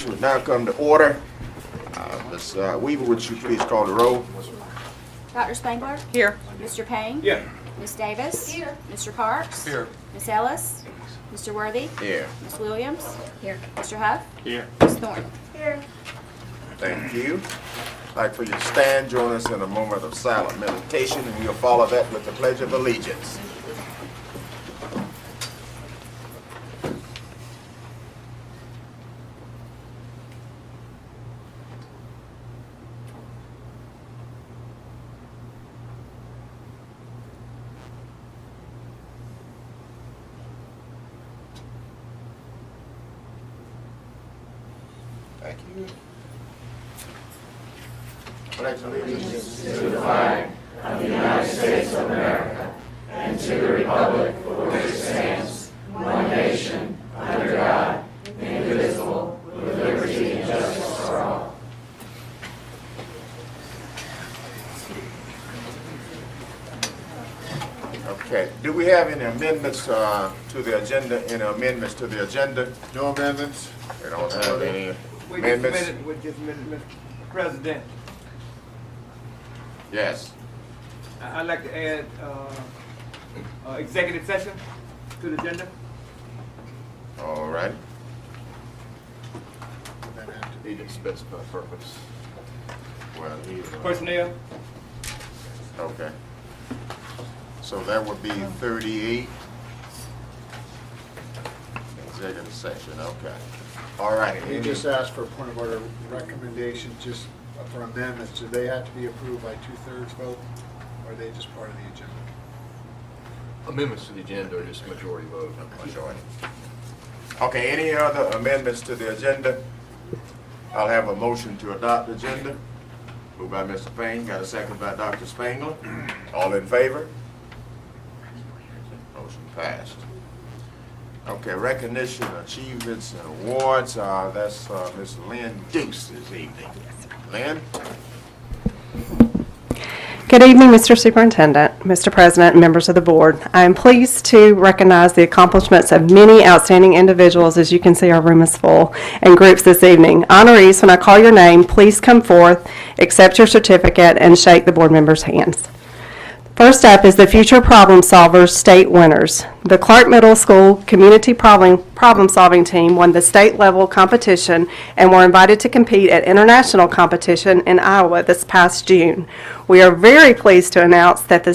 will now come to order. Ms. Weaver, would you please call the roll? Dr. Spangler? Here. Mr. Payne? Yeah. Ms. Davis? Here. Mr. Parks? Here. Ms. Ellis? Mr. Worthy? Here. Ms. Williams? Here. Mr. Huff? Here. Ms. Thornton? Thank you. I'd like for you to stand, join us in a moment of silent meditation, and we'll follow that with the Pledge of Allegiance. Thank you. Pledge allegiance to the flag of the United States of America and to the republic for which it stands, one nation, under God, indivisible, with liberty and justice for all. Okay. Do we have any amendments to the agenda? Any amendments to the agenda? No amendments. We don't have any We amendments. just amended, Mr. President. Yes. I'd like to add, executive session to the agenda. All right. He didn't specify purpose. Well, Personnel. okay. So that would be 38. Executive session, okay. All right. He just asked for a point of order recommendation, just for amendments. Do they have to be approved by 2/3 vote, or are they just part of the agenda? Amendments to the agenda are just majority vote. Majority. Okay, any other amendments to the agenda? I'll have a motion to adopt the agenda. Moved by Mr. Payne, got a second by Dr. Spangler. All in favor? Motion passed. Okay, recognition, achievements, and awards. That's Ms. Lynn Dukes this evening. Lynn? Good evening, Mr. Superintendent, Mr. President, and members of the board. I am pleased to recognize the accomplishments of many outstanding individuals. As you can see, our room is full, and groups this evening. Honorees, when I call your name, please come forth, accept your certificate, and shake the board members' hands. First up is the Future Problem Solvers State Winners. The Clarke Middle School Community Problem Solving Team won the state level competition and were invited to compete at international competition in Iowa this past June. We are very pleased to announce that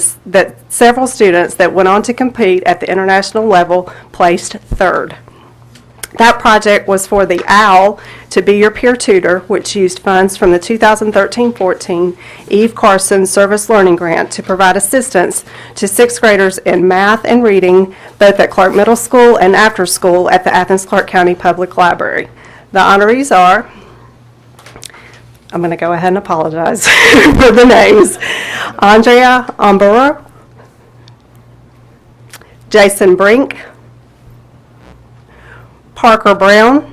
several students that went on to compete at the international level placed third. That project was for the OWL to Be Your Peer Tutor, which used funds from the 2013-14 Eve Carson Service Learning Grant to provide assistance to sixth graders in math and reading, both at Clarke Middle School and after school at the Athens-Clarke County Public Library. The honorees are, I'm going to go ahead and apologize for the names, Andrea Omburo, Jason Brink, Parker Brown,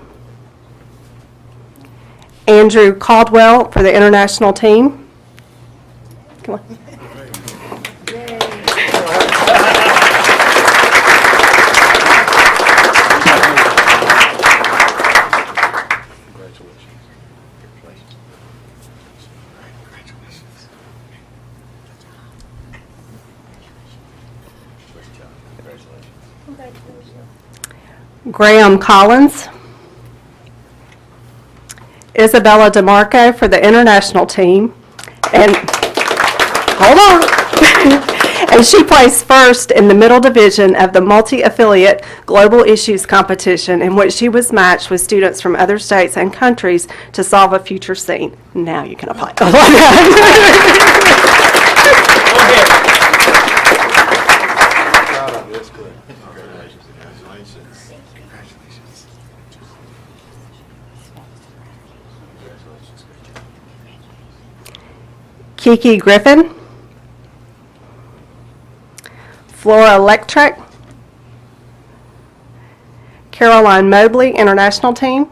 Andrew Caldwell for the international team. Come on. Graham Collins, Isabella DeMarco for the international team, and hold on, and she placed first in the middle division of the multi-affiliate Global Issues competition, in which she was matched with students from other states and countries to solve a future scene. Now you can apply. That's good. Congratulations. Kiki Griffin, Flora Electric, Caroline Mobley, international team.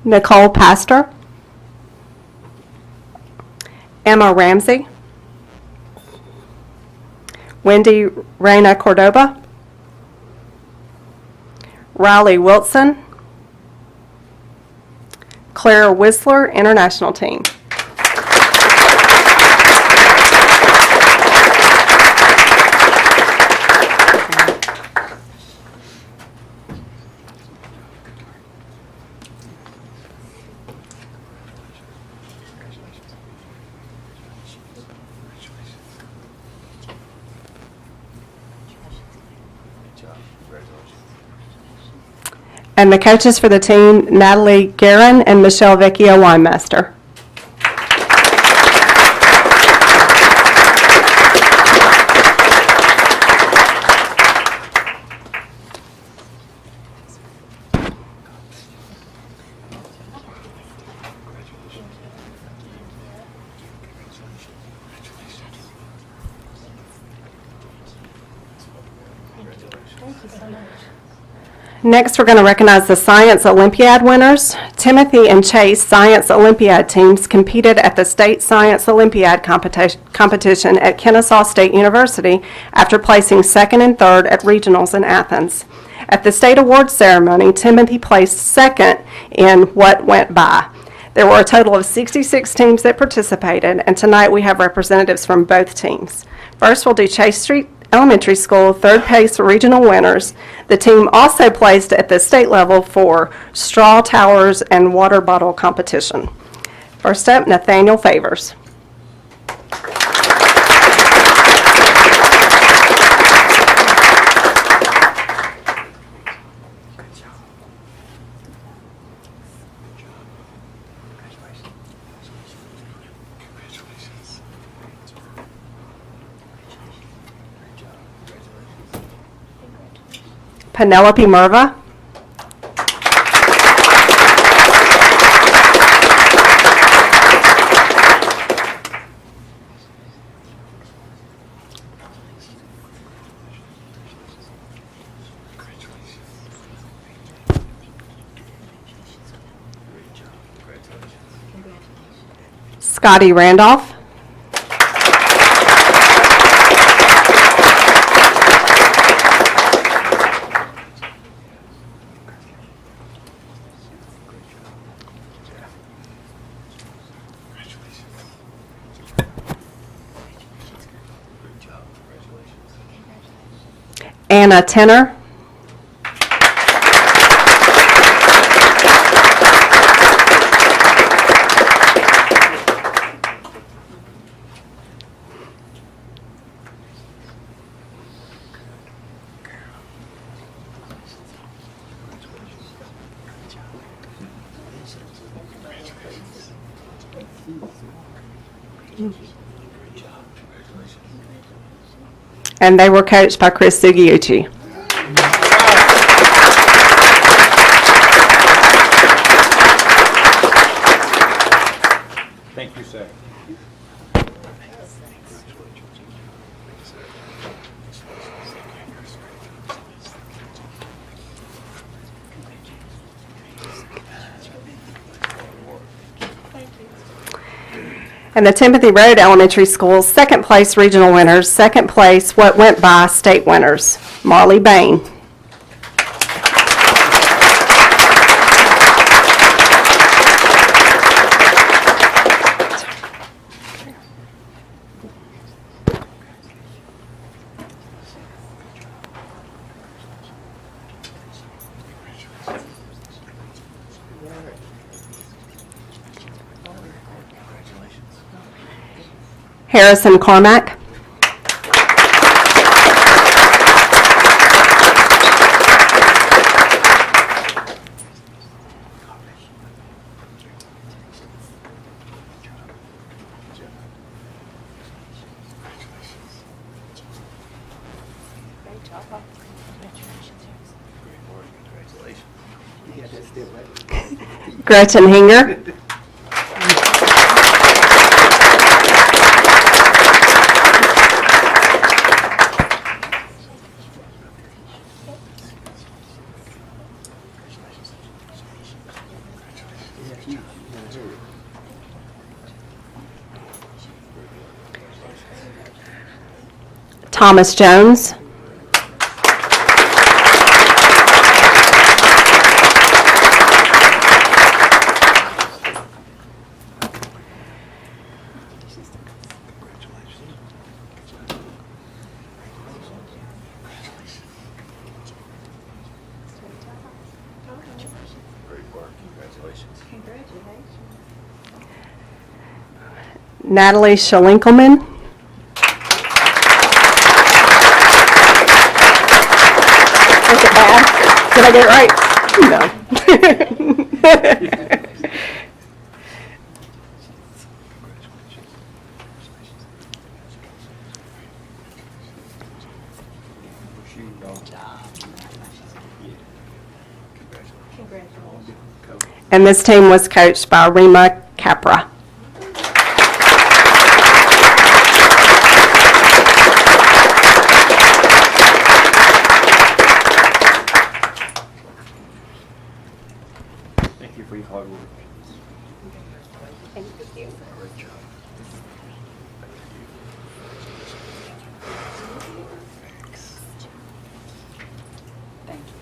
Nicole Pastor, Emma Ramsey, Wendy Reyna Cordoba, Riley Wilson, Clara Whistler, International Team. And the coaches for the team, Natalie Guerin and Michelle Vecchio Weinmaster. Next, we're going to recognize the Science Olympiad winners. Timothy and Chase Science Olympiad teams competed at the State Science Olympiad competition at Kennesaw State University after placing second and third at regionals in Athens. At the state awards ceremony, Timothy placed second in what went by. There were a total of 66 teams that participated, and tonight we have representatives from both teams. First, we'll do Chase Street Elementary School third place regional winners. The team also placed at the state level for straw towers and water bottle competition. First up, Nathaniel Favors. Penelope Merva. Scotty Randolph. Anna Tenner. And they were coached by Chris Sugiuchi. Thank you, sir. And the Timothy Road Elementary School's second place regional winners, second place what went by state winners, Marley Bain. Harrison Carmack. Gretchen Hinger. Thomas Jones. Natalie Shalinkelman. Was it bad? Did I get it right? No. And this team was coached by Rima Capra. Thank you for your hard work. Thank you. Great job. Thank you.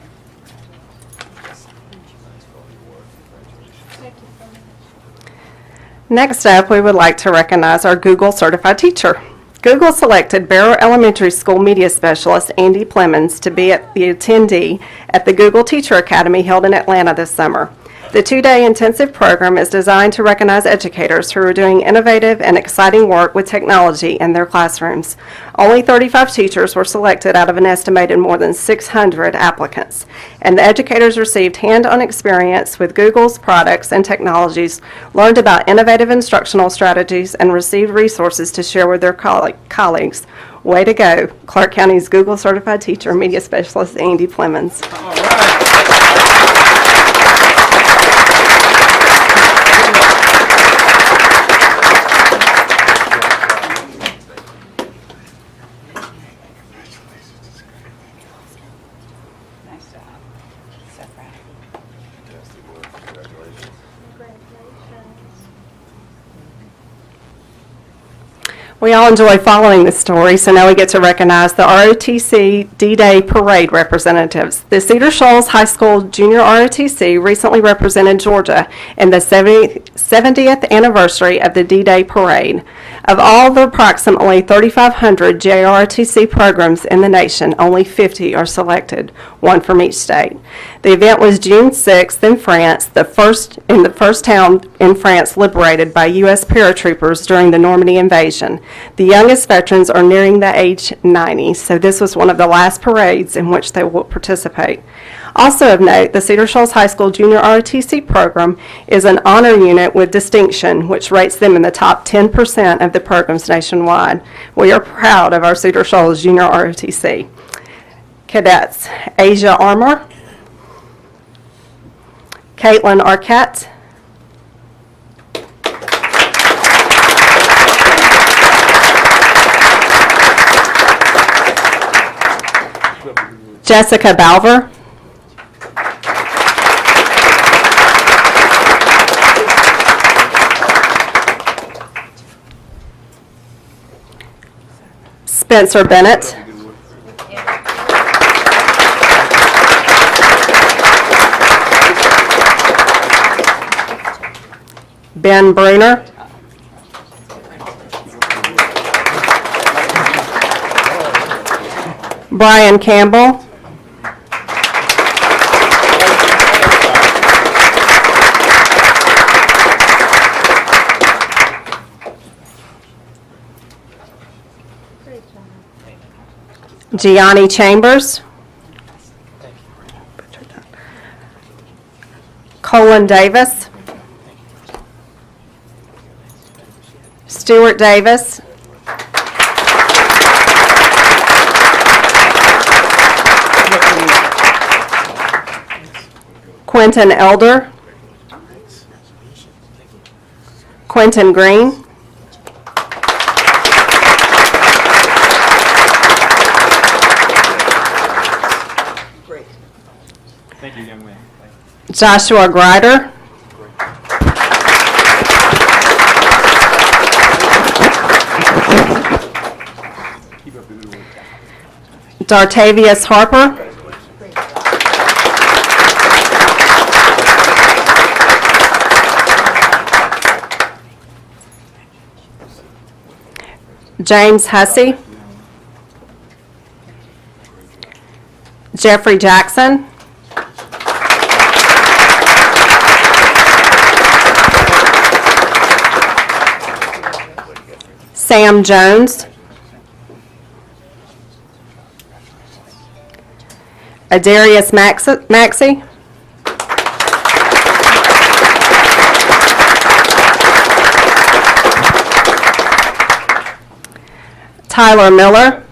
Next up, we would like to recognize our Google Certified Teacher. Google selected Barrow Elementary School Media Specialist Andy Plemons to be the attendee at the Google Teacher Academy held in Atlanta this summer. The two-day intensive program is designed to recognize educators who are doing innovative and exciting work with technology in their classrooms. Only 35 teachers were selected out of an estimated more than 600 applicants, and the educators received hands-on experience with Google's products and technologies, learned about innovative instructional strategies, and received resources to share with their colleagues. Way to go, Clarke County's Google Certified Teacher Media Specialist Andy Plemons. All right. Nice job. So proud. Fantastic work. Congratulations. We all enjoy following this story, so now we get to recognize the ROTC D-Day Parade representatives. The Cedar Shoals High School Junior ROTC recently represented Georgia in the 70th anniversary of the D-Day Parade. Of all the approximately 3,500 JROTC programs in the nation, only 50 are selected, one from each state. The event was June 6th in France, the first town in France liberated by U.S. paratroopers during the Normandy invasion. The youngest veterans are nearing the age 90, so this was one of the last parades in which they will participate. Also of note, the Cedar Shoals High School Junior ROTC program is an honor unit with distinction, which rates them in the top 10% of the programs nationwide. We are proud of our Cedar Shoals Junior ROTC. Cadets: Asia Armour, Caitlin Arquette, Jessica Balver, Spencer Bennett, Ben Bruner, Brian Campbell, Gianni Chambers, Colin Davis, Stuart Davis, Quentin Elder, Quentin Green, Thank you, young man. Joshua Grider, Dartavius Harper. James Hussey. Jeffrey Jackson. Sam Jones. Adarius Maxey. Tyler Miller.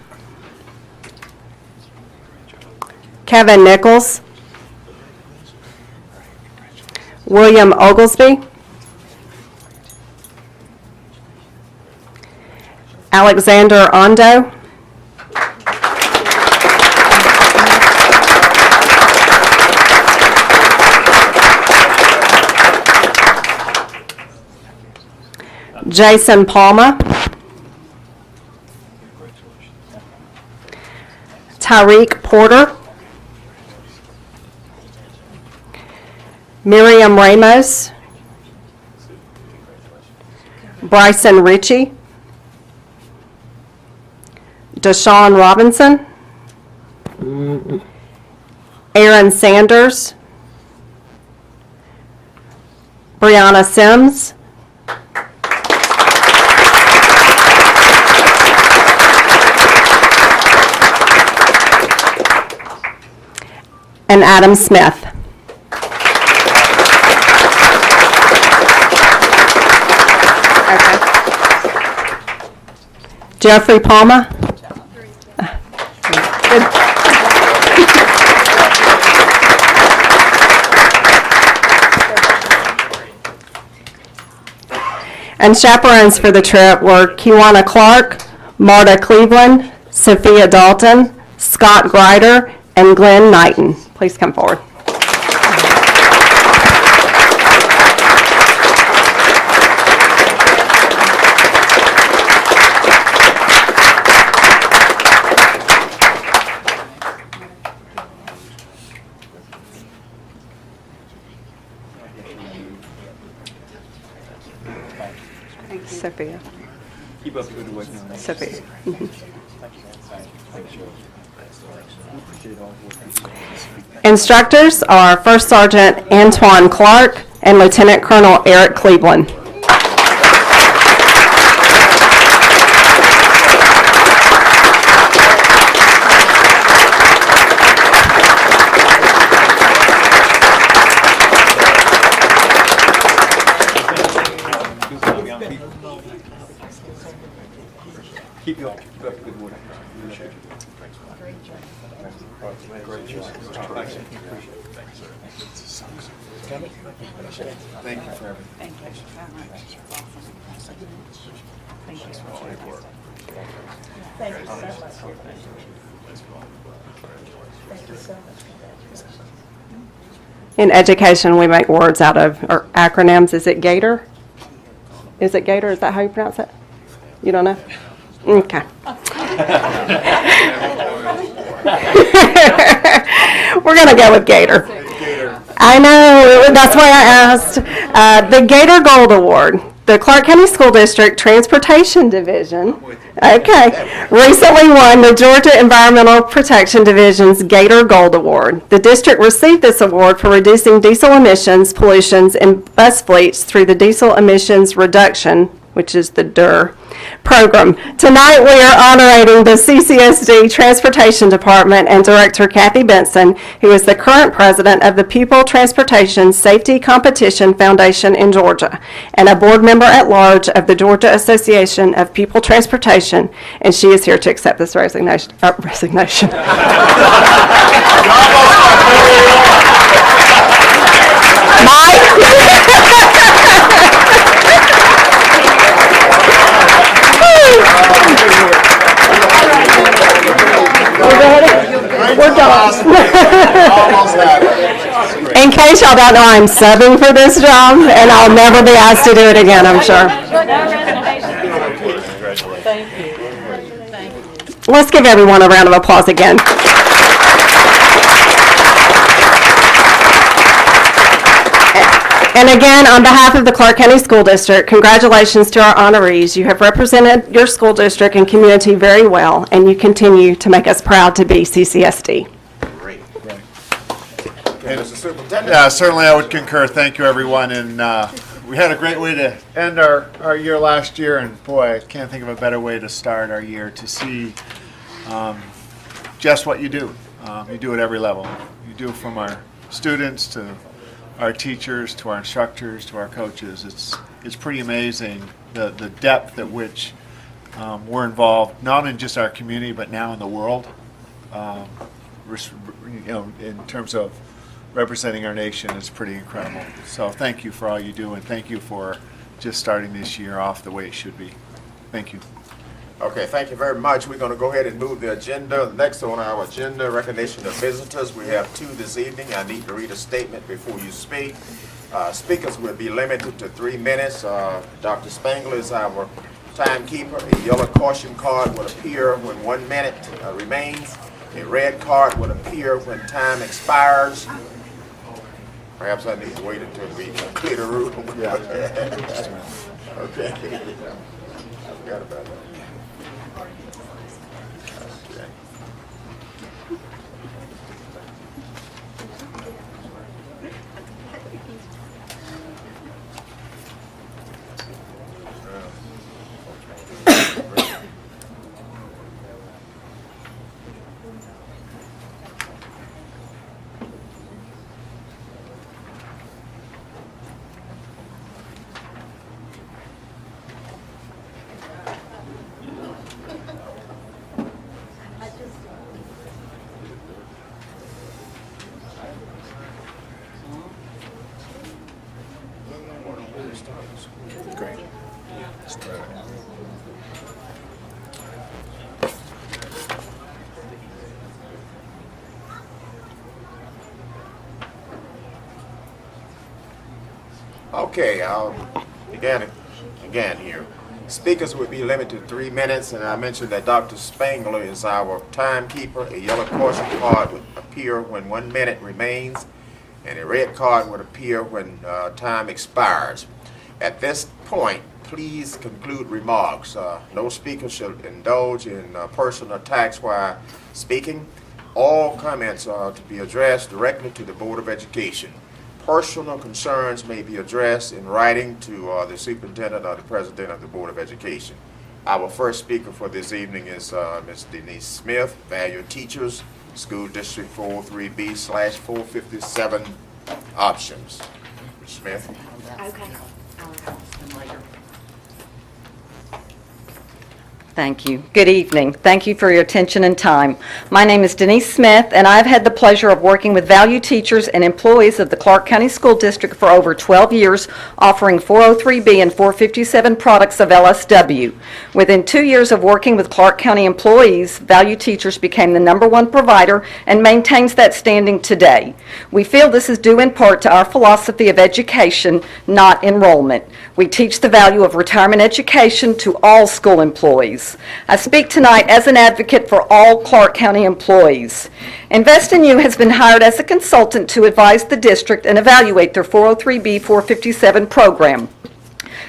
Kevin Nichols. William Oglesby. Alexander Ondo. Jason Palma. Tyreek Porter. Miriam Ramos. Bryson Ritchie. Deshaun Robinson. Aaron Sanders. Brianna Sims. And Adam Smith. Okay. Jeffrey Palma. Good. And chaperones for the trip were Kiwana Clarke, Marta Cleveland, Sophia Dalton, Scott Grider, and Glenn Knighton. Please come forward. Sophia. Keep up the good work. Sophia. Instructors are First Sergeant Antoine Clarke and Lieutenant Colonel Eric Cleveland. Keep up the good work. Thank you for everything. Thank you very much. Awesome. Thank you so much. Thank you so much. Thank you so much. In education, we make words out of, or acronyms. Is it GATOR? Is it GATOR? Is that how you pronounce it? You don't know? Okay. We're going to go with GATOR. I know, that's why I asked. The GATOR Gold Award, the Clarke County School District Transportation Division, recently won the Georgia Environmental Protection Division's GATOR Gold Award. The district received this award for reducing diesel emissions, pollutions, in bus fleets through the Diesel Emissions Reduction, which is the DER program. Tonight we are honoring the CCSD Transportation Department and Director Kathy Benson, who is the current president of the People Transportation Safety Competition Foundation in Georgia, and a board member at large of the Georgia Association of People Transportation, and she is here to accept this resignation. We're done. In case y'all don't know, I'm subbing for this job, and I'll never be asked to do it again, I'm sure. Thank you. Thank you. Let's give everyone a round of applause again. And again, on behalf of the Clarke County School District, congratulations to our honorees. You have represented your school district and community very well, and you continue to make us proud to be CCSD. Great. Okay, Mr. Superintendent. Yeah, certainly I would concur. Thank you, everyone. And we had a great way to end our year last year. And boy, I can't think of a better way to start our year, to see just what you do. You do at every level. You do from our students to our teachers, to our instructors, to our coaches. It's pretty amazing the depth at which we're involved, not in just our community, but now in the world. In terms of representing our nation, it's pretty incredible. So thank you for all you do, and thank you for just starting this year off the way it should be. Thank you. Okay, thank you very much. We're going to go ahead and move the agenda. Next on our agenda, recognition of visitors. We have 2 this evening. I need to read a statement before you speak. Speakers will be limited to 3 minutes. Dr. Spangler is our timekeeper. A yellow caution card will appear when 1 minute remains. A red card will appear when time expires. Perhaps I need to wait until we clear the room. Yeah. Okay. I forgot about that. Okay. Great. Okay, I'll begin again here. Speakers will be limited to 3 minutes, and I mentioned that Dr. Spangler is our timekeeper. A yellow caution card would appear when 1 minute remains, and a red card would appear when time expires. At this point, please conclude remarks. No speaker should indulge in personal attacks while speaking. All comments are to be addressed directly to the Board of Education. Personal concerns may be addressed in writing to the superintendent or the president of the Board of Education. Our first speaker for this evening is Ms. Denise Smith, Valued Teachers, School District 403B/457 options. Ms. Smith. Okay. Thank you. Good evening. Thank you for your attention and time. My name is Denise Smith, and I've had the pleasure of working with valued teachers and employees of the Clarke County School District for over 12 years, offering 403B and 457 products of LSW. Within 2 years of working with Clarke County employees, valued teachers became the #1 provider and maintains that standing today. We feel this is due in part to our philosophy of education, not enrollment. We teach the value of retirement education to all school employees. I speak tonight as an advocate for all Clarke County employees. Invest in You has been hired as a consultant to advise the district and evaluate their 403B 457 program.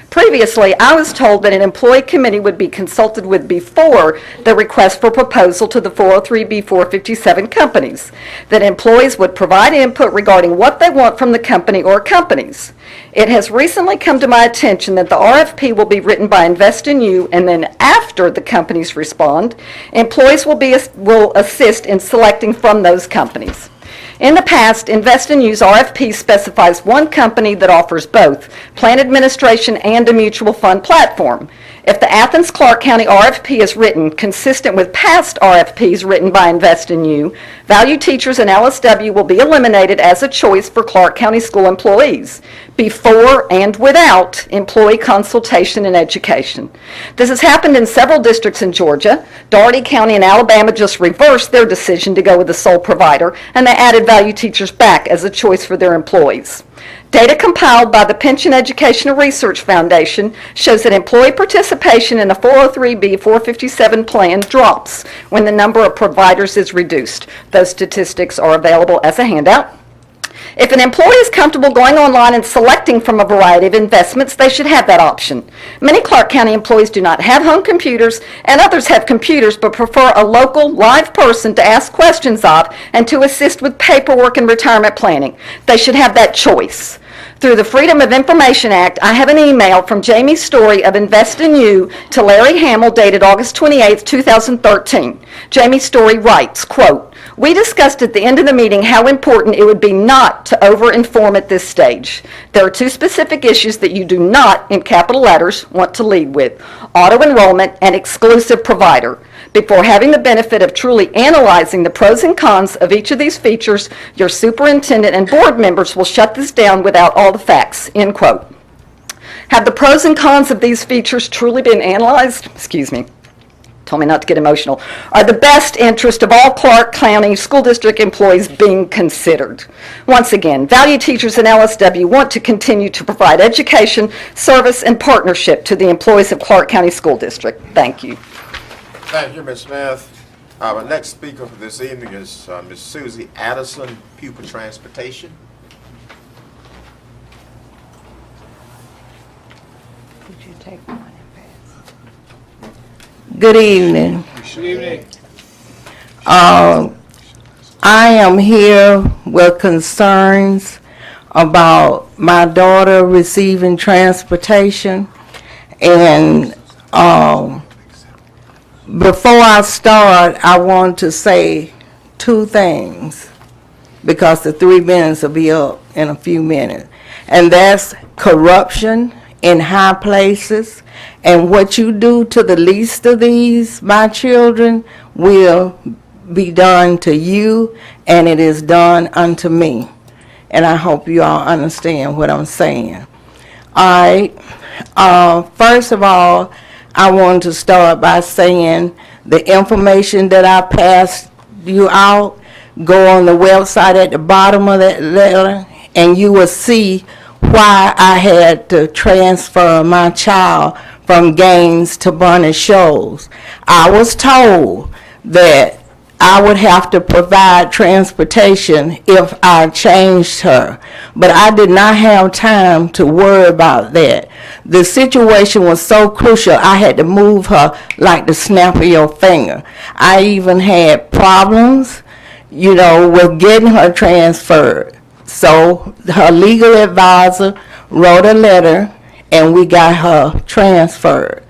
Previously, I was told that an employee committee would be consulted with before the request for proposal to the 403B 457 companies, that employees would provide input regarding what they want from the company or companies. It has recently come to my attention that the RFP will be written by Invest in You, and then after the companies respond, employees will assist in selecting from those companies. In the past, Invest in You's RFP specifies one company that offers both plan administration and a mutual fund platform. If the Athens-Clarke County RFP is written consistent with past RFPs written by Invest in You, valued teachers and LSW will be eliminated as a choice for Clarke County school employees. before and without employee consultation and education. This has happened in several districts in Georgia. Dougherty County and Alabama just reversed their decision to go with the sole provider, and they added value teachers back as a choice for their employees. Data compiled by the Pension Education and Research Foundation shows that employee participation in a 403B 457 plan drops when the number of providers is reduced. Those statistics are available as a handout. If an employee is comfortable going online and selecting from a variety of investments, they should have that option. Many Clarke County employees do not have home computers, and others have computers but prefer a local, live person to ask questions of and to assist with paperwork and retirement planning. They should have that choice. Through the Freedom of Information Act, I have an email from Jamie Story of Invest in You to Larry Hamill dated August 28, 2013. Jamie Story writes, quote, "We discussed at the end of the meeting how important it would be not to over-inform at this stage. There are two specific issues that you do not, in capital letters, want to lead with: auto-enrollment and exclusive provider. Before having the benefit of truly analyzing the pros and cons of each of these features, your superintendent and board members will shut this down without all the facts," end quote. Have the pros and cons of these features truly been analyzed? Excuse me. Told me not to get emotional. Are the best interest of all Clarke County School District employees being considered? Once again, value teachers and LSW want to continue to provide education, service, and partnership to the employees of Clarke County School District. Thank you. Thank you, Ms. Smith. Our next speaker for this evening is Ms. Susie Addison, Pupil Transportation. Could you take mine and pass? Good evening. Good evening. I am here with concerns about my daughter receiving transportation. And before I start, I want to say two things, because the 3 minutes will be up in a few minutes. And that's corruption in high places. And what you do to the least of these, my children, will be done to you, and it is done unto me. And I hope you all understand what I'm saying. All right. First of all, I want to start by saying the information that I passed you out, go on the website at the bottom of that letter, and you will see why I had to transfer my child from Gaines to Bunny Shoals. I was told that I would have to provide transportation if I changed her, but I did not have time to worry about that. The situation was so crucial, I had to move her like the snap of your finger. I even had problems, with getting her transferred. So her legal advisor wrote a letter, and we got her transferred.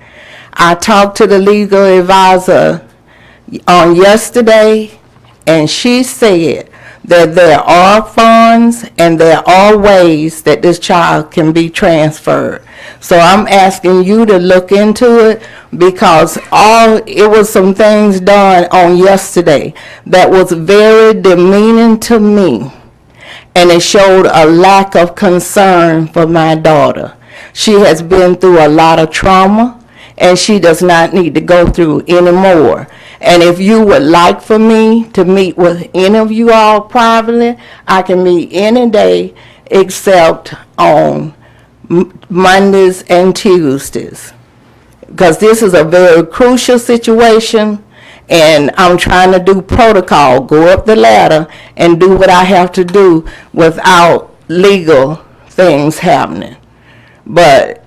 I talked to the legal advisor on yesterday, and she said that there are funds and there are ways that this child can be transferred. So I'm asking you to look into it, because it was some things done on yesterday that was very demeaning to me, and it showed a lack of concern for my daughter. She has been through a lot of trauma, and she does not need to go through any more. And if you would like for me to meet with any of you all privately, I can meet any day except on Mondays and Tuesdays, because this is a very crucial situation, and I'm trying to do protocol, go up the ladder and do what I have to do without legal things happening. But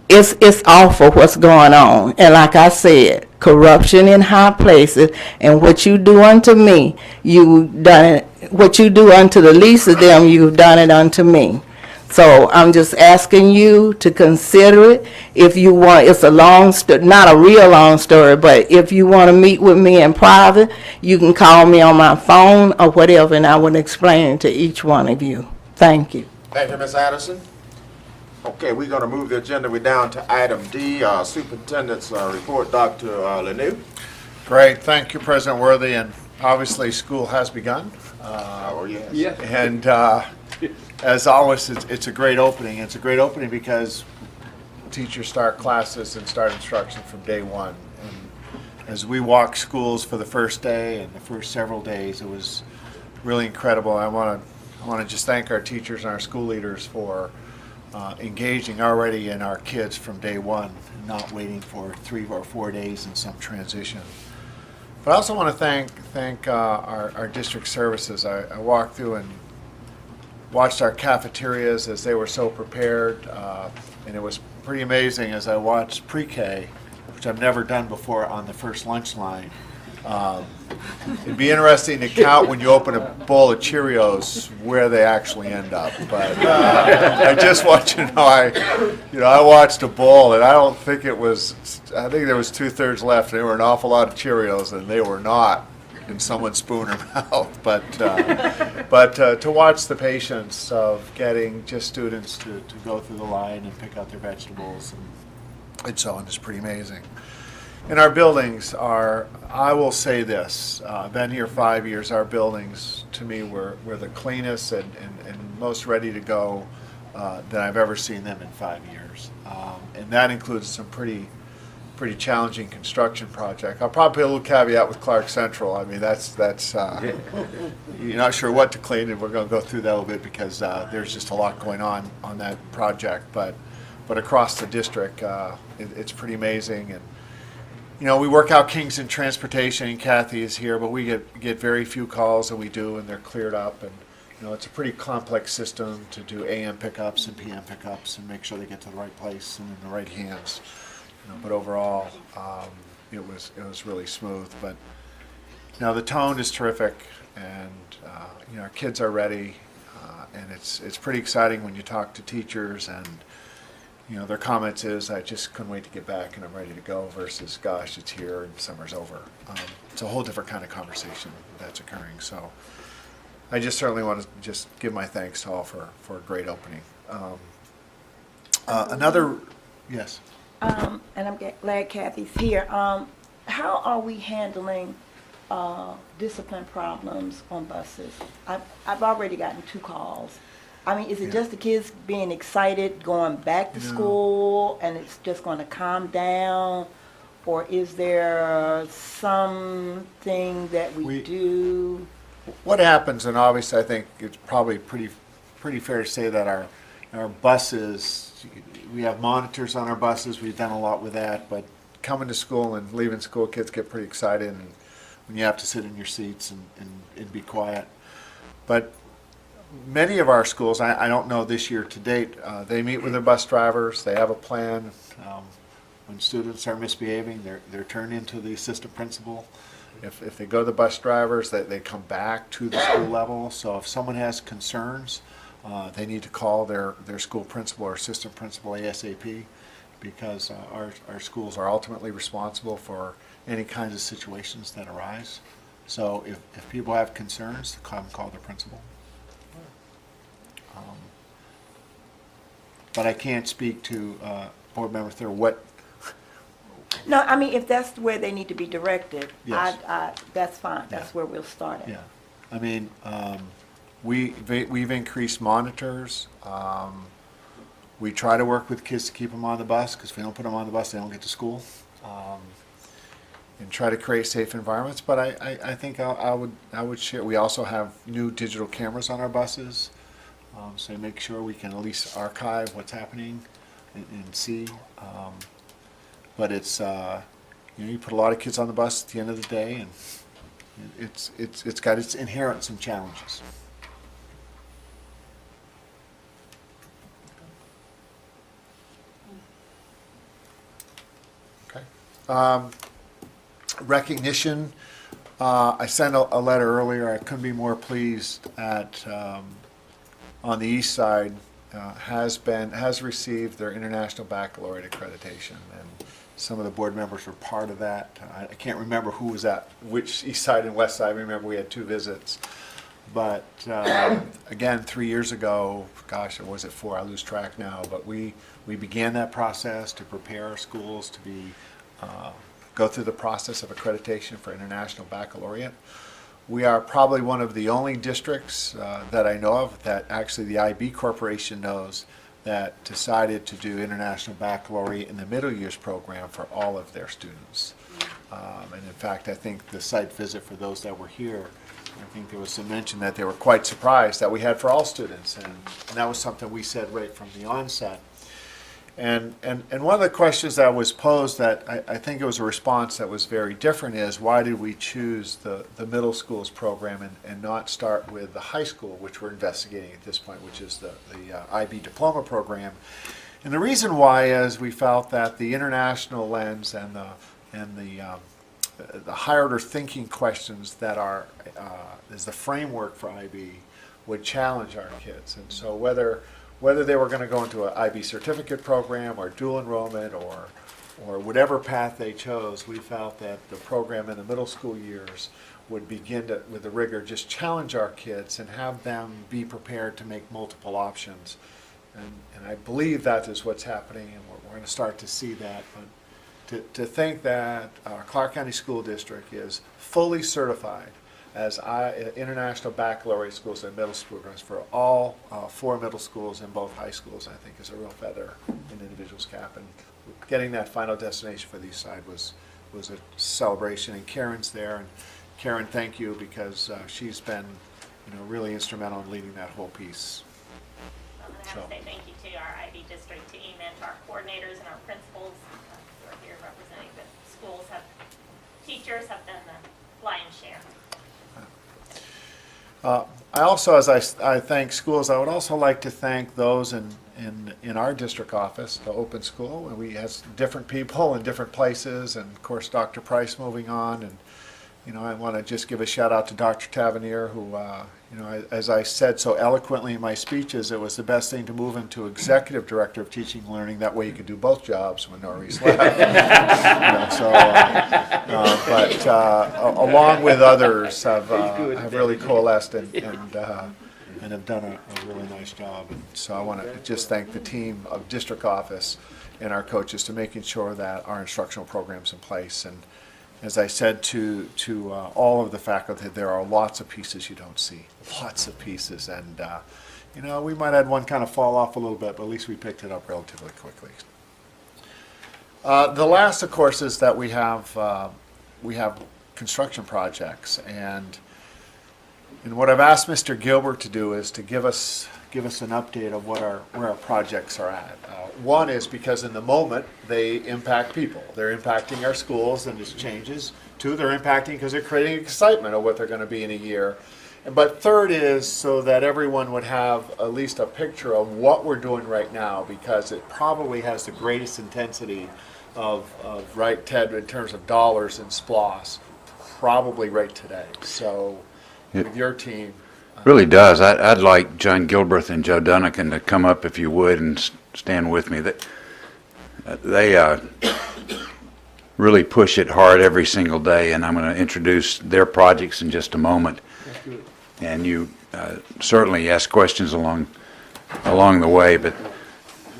it's awful what's going on. And like I said, corruption in high places, and what you do unto me, you've done it. What you do unto the least of them, you've done it unto me. So I'm just asking you to consider it. If you want, it's a long story, not a real long story, but if you want to meet with me in private, you can call me on my phone or whatever, and I will explain it to each one of you. Thank you. Thank you, Ms. Addison. Okay, we're going to move the agenda. We're down to item D, Superintendent's report. Dr. Lanou. Great. Thank you, President Worthy. And obviously, school has begun. Oh, yes. Yeah. And as always, it's a great opening. It's a great opening because teachers start classes and start instruction from day one. And as we walk schools for the first day and the first several days, it was really incredible. I want to just thank our teachers and our school leaders for engaging already in our kids from day one, and not waiting for 3 or 4 days in some transition. But I also want to thank our district services. I walked through and watched our cafeterias as they were so prepared, and it was pretty amazing as I watched pre-K, which I've never done before, on the first lunch line. It'd be interesting to count when you open a bowl of Cheerios where they actually end up. But I just want you to know, I watched a bowl, and I don't think it was. I think there was 2/3 left. And there were an awful lot of Cheerios, and they were not in someone's spoon or mouth. But to watch the patience of getting just students to go through the line and pick out their vegetables and so on is pretty amazing. And our buildings are, I will say this, I've been here 5 years, our buildings, to me, were the cleanest and most ready to go that I've ever seen them in 5 years. And that includes some pretty challenging construction project. I'll probably put a little caveat with Clarke Central. I mean, that's you're not sure what to clean, and we're going to go through that a little bit because there's just a lot going on that project. But across the district, it's pretty amazing. And we work out Kingston Transportation, and Kathy is here, but we get very few calls, and we do, and they're cleared up. And it's a pretty complex system to do AM pickups and PM pickups and make sure they get to the right place and in the right hands. But overall, it was really smooth. But the tone is terrific, and our kids are ready, and it's pretty exciting when you talk to teachers and. Their comments is, I just couldn't wait to get back and I'm ready to go, versus, gosh, it's here and summer's over. It's a whole different kind of conversation that's occurring. So I just certainly want to just give my thanks to all for a great opening. Yes. And I'm glad Kathy's here. How are we handling discipline problems on buses? I've already gotten 2 calls. I mean, is it just the kids being excited going back to school and it's just going to calm down? Or is there something that we do? What happens, and obviously I think it's probably pretty fair to say that our buses, we have monitors on our buses. We've done a lot with that. But coming to school and leaving school, kids get pretty excited and when you have to sit in your seats and be quiet. But many of our schools, I don't know this year to date, they meet with their bus drivers. They have a plan. When students are misbehaving, they're turned into the assistant principal. If they go to the bus drivers, they come back to the school level. So if someone has concerns, they need to call their school principal or assistant principal ASAP, because our schools are ultimately responsible for any kinds of situations that arise. So if people have concerns, call their principal. But I can't speak to board members there what. No, I mean, if that's where they need to be directed, Yes. that's fine. That's Yeah. where we'll start at. Yeah, I mean, we've increased monitors. We try to work with kids to keep them on the bus, because if we don't put them on the bus, they don't get to school. And try to create safe environments. But I think I would share. We also have new digital cameras on our buses. So make sure we can at least archive what's happening and see. But it's you put a lot of kids on the bus at the end of the day, and it's got its inherent some challenges. Okay. Recognition. I sent a letter earlier. I couldn't be more pleased at. On the east side, has received their International Baccalaureate accreditation, and some of the board members were part of that. I can't remember who was at which east side and west side. I remember we had 2 visits, but again, 3 years ago, gosh, or was it 4? I lose track now. But we began that process to prepare our schools to go through the process of accreditation for International Baccalaureate. We are probably one of the only districts that I know of that actually the IB Corporation knows that decided to do International Baccalaureate in the middle years program for all of their students. And in fact, I think the site visit for those that were here, I think there was some mention that they were quite surprised that we had for all students, and that was something we said right from the onset. And one of the questions that was posed that I think it was a response that was very different is, why did we choose the middle schools program and not start with the high school, which we're investigating at this point, which is the IB diploma program. And the reason why is we felt that the international lens and the higher order thinking questions that are is the framework for IB would challenge our kids. And so whether they were going to go into an IB certificate program or dual enrollment or whatever path they chose, we felt that the program in the middle school years would begin to, with the rigor, just challenge our kids and have them be prepared to make multiple options. And I believe that is what's happening, and we're going to start to see that. But to think that Clarke County School District is fully certified as international baccalaureate schools and middle school programs for all 4 middle schools and both high schools, I think is a real feather in the individual's cap. And getting that final destination for the East Side was a celebration. And Karen's there, and Karen, thank you, because she's been really instrumental in leading that whole piece. I'm going to have to say thank you to our IB district team and to our coordinators and our principals who are here representing the schools. Teachers have done the lion's share. I also, as I thank schools, I would also like to thank those in our district office, the open school, and we have different people in different places, and of course Dr. Price moving on, and I want to just give a shout out to Dr. Tavernier, who as I said so eloquently in my speeches, it was the best thing to move him to executive director of teaching and learning. That way he could do both jobs when Norris left. But along with others have really coalesced and have done a really nice job. And so I want to just thank the team of district office and our coaches to making sure that our instructional program's in place. And as I said to all of the faculty, there are lots of pieces you don't see, lots of pieces, and we might have had one kind of fall off a little bit, but at least we picked it up relatively quickly. The last, of course, is that we have construction projects, and what I've asked Mr. Gilbert to do is to give us an update of where our projects are at. One is because in the moment they impact people. They're impacting our schools and its changes. 2, they're impacting because they're creating excitement of what they're going to be in a year. But third is so that everyone would have at least a picture of what we're doing right now, because it probably has the greatest intensity of right, Ted, in terms of dollars and SPLOS, probably right today. So with your team. Really does. I'd like John Gilbreth and Joe Dunnigan to come up, if you would, and stand with me. They really push it hard every single day, and I'm going to introduce their projects in just a moment. And you certainly ask questions along the way, but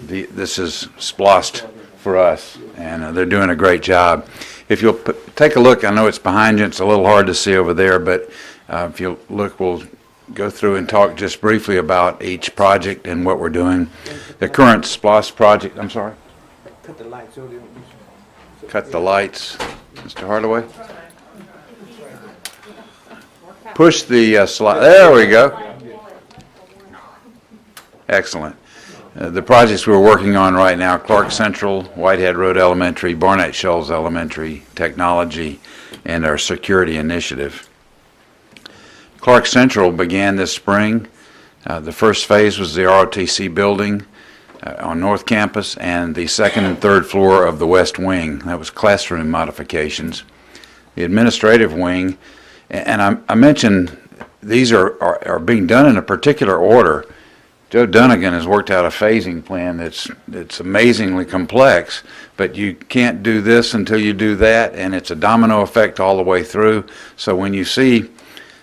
this is SPLOST for us, and they're doing a great job. If you'll take a look, I know it's behind you, it's a little hard to see over there, but if you'll look, we'll go through and talk just briefly about each project and what we're doing. The current SPLOST project, I'm sorry? Cut the lights. Cut the lights. Mr. Hardaway? Push the slide. There we go. Excellent. The projects we're working on right now: Clarke Central, Whitehead Road Elementary, Barnett Shoals Elementary, Technology, and our security initiative. Clarke Central began this spring. The first phase was the ROTC building on North Campus and the second and third floor of the West Wing. That was classroom modifications. The administrative wing, and I mentioned these are being done in a particular order. Joe Dunnigan has worked out a phasing plan that's amazingly complex, but you can't do this until you do that, and it's a domino effect all the way through. So when you see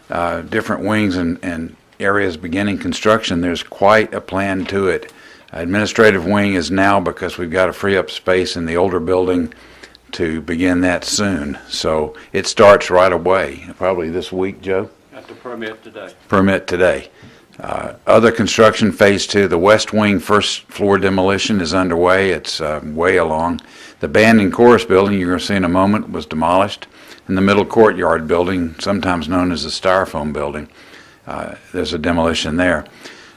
different wings and areas beginning construction, there's quite a plan to it. Administrative wing is now, because we've got to free up space in the older building to begin that soon. So it starts right away, probably this week, Joe? Got the permit today. Permit today. Other construction, Phase 2, the west wing first floor demolition is underway. It's way along. The band and chorus building, you're going to see in a moment, was demolished. And the middle courtyard building, sometimes known as the Styrofoam building, there's a demolition there.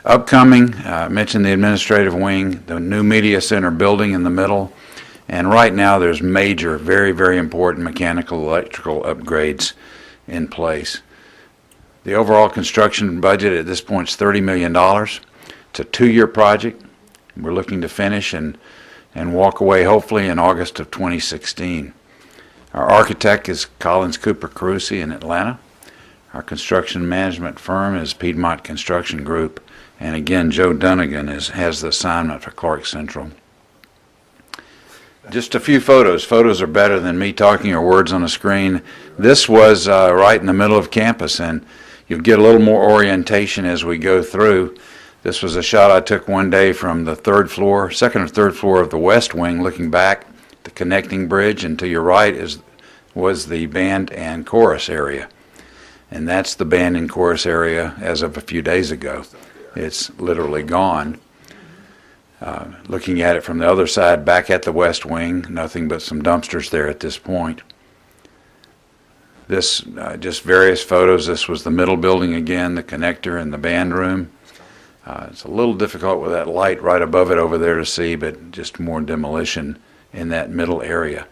Upcoming, I mentioned the administrative wing, the new media center building in the middle, and right now there's major, very, very important mechanical, electrical upgrades in place. The overall construction budget at this point is $30 million. It's a 2-year project. We're looking to finish and walk away hopefully in August of 2016. Our architect is Collins Cooper Carusi in Atlanta. Our construction management firm is Piedmont Construction Group. And again, Joe Dunnigan has the assignment for Clarke Central. Just a few photos. Photos are better than me talking or words on a screen. This was right in the middle of campus, and you'll get a little more orientation as we go through. This was a shot I took one day from the second or third floor of the west wing, looking back, the connecting bridge, and to your right was the band and chorus area. And that's the band and chorus area as of a few days ago. It's literally gone. Looking at it from the other side, back at the west wing, nothing but some dumpsters there at this point. This, just various photos. This was the middle building again, the connector and the band room. It's a little difficult with that light right above it over there to see, but just more demolition in that middle area.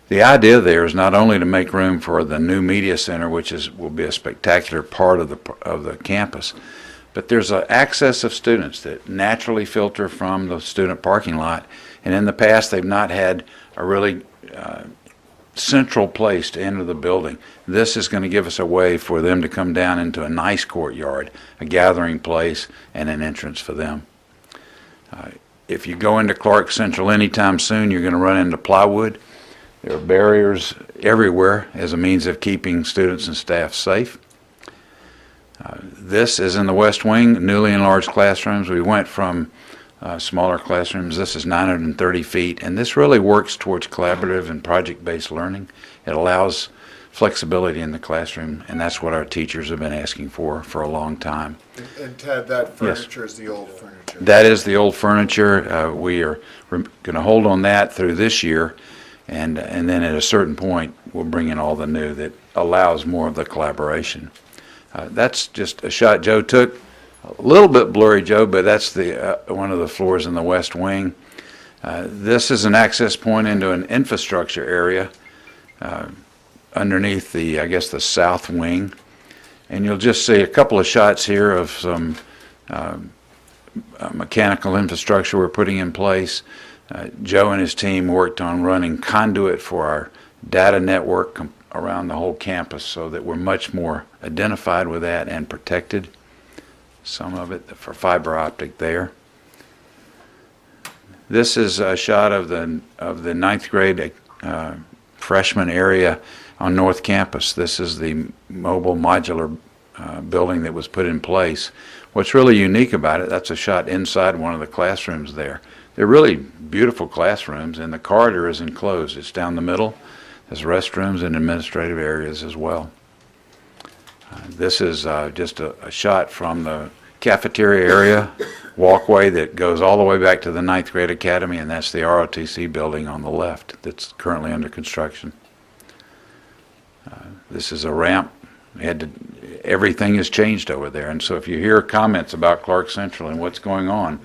The idea there is not only to make room for the new media center, which will be a spectacular part of the campus, but there's an access of students that naturally filter from the student parking lot, and in the past they've not had a really central place to enter the building. This is going to give us a way for them to come down into a nice courtyard, a gathering place, and an entrance for them. If you go into Clarke Central anytime soon, you're going to run into plywood. There are barriers everywhere as a means of keeping students and staff safe. This is in the west wing, newly enlarged classrooms. We went from smaller classrooms. This is 930 feet, and this really works towards collaborative and project-based learning. It allows flexibility in the classroom, and that's what our teachers have been asking for a long time. And Ted, that furniture is the old furniture. That is the old furniture. We're going to hold on that through this year, and then at a certain point, we'll bring in all the new that allows more of the collaboration. That's just a shot Joe took. A little bit blurry, Joe, but that's one of the floors in the west wing. This is an access point into an infrastructure area underneath the south wing. And you'll just see a couple of shots here of some mechanical infrastructure we're putting in place. Joe and his team worked on running conduit for our data network around the whole campus so that we're much more identified with that and protected. Some of it for fiber optic there. This is a shot of the ninth grade freshman area on North Campus. This is the mobile modular building that was put in place. What's really unique about it, that's a shot inside one of the classrooms there. They're really beautiful classrooms, and the corridor is enclosed. It's down the middle. There's restrooms and administrative areas as well. This is just a shot from the cafeteria area, walkway that goes all the way back to the ninth grade academy, and that's the ROTC building on the left that's currently under construction. This is a ramp. Everything has changed over there, and so if you hear comments about Clarke Central and what's going on,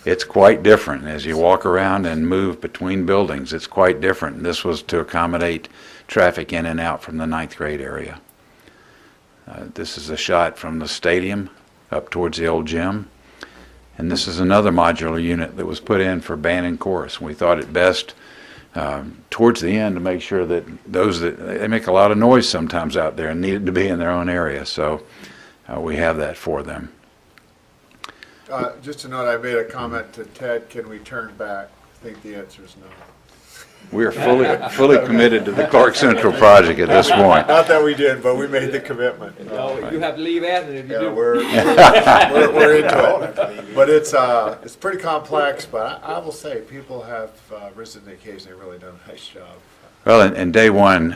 it's quite different. As you walk around and move between buildings, it's quite different. This was to accommodate traffic in and out from the ninth grade area. This is a shot from the stadium up towards the old gym. And this is another modular unit that was put in for band and chorus. We thought it best towards the end to make sure that they make a lot of noise sometimes out there and needed to be in their own area. So we have that for them. Just to note, I made a comment to Ted, can we turn back? I think the answer is no. We are fully committed to the Clarke Central project at this point. Not that we did, but we made the commitment. No, you have to leave Athens if you do. We're into it. But it's pretty complex, but I will say people have risen to the occasion. They've really done a nice job. Well, and day one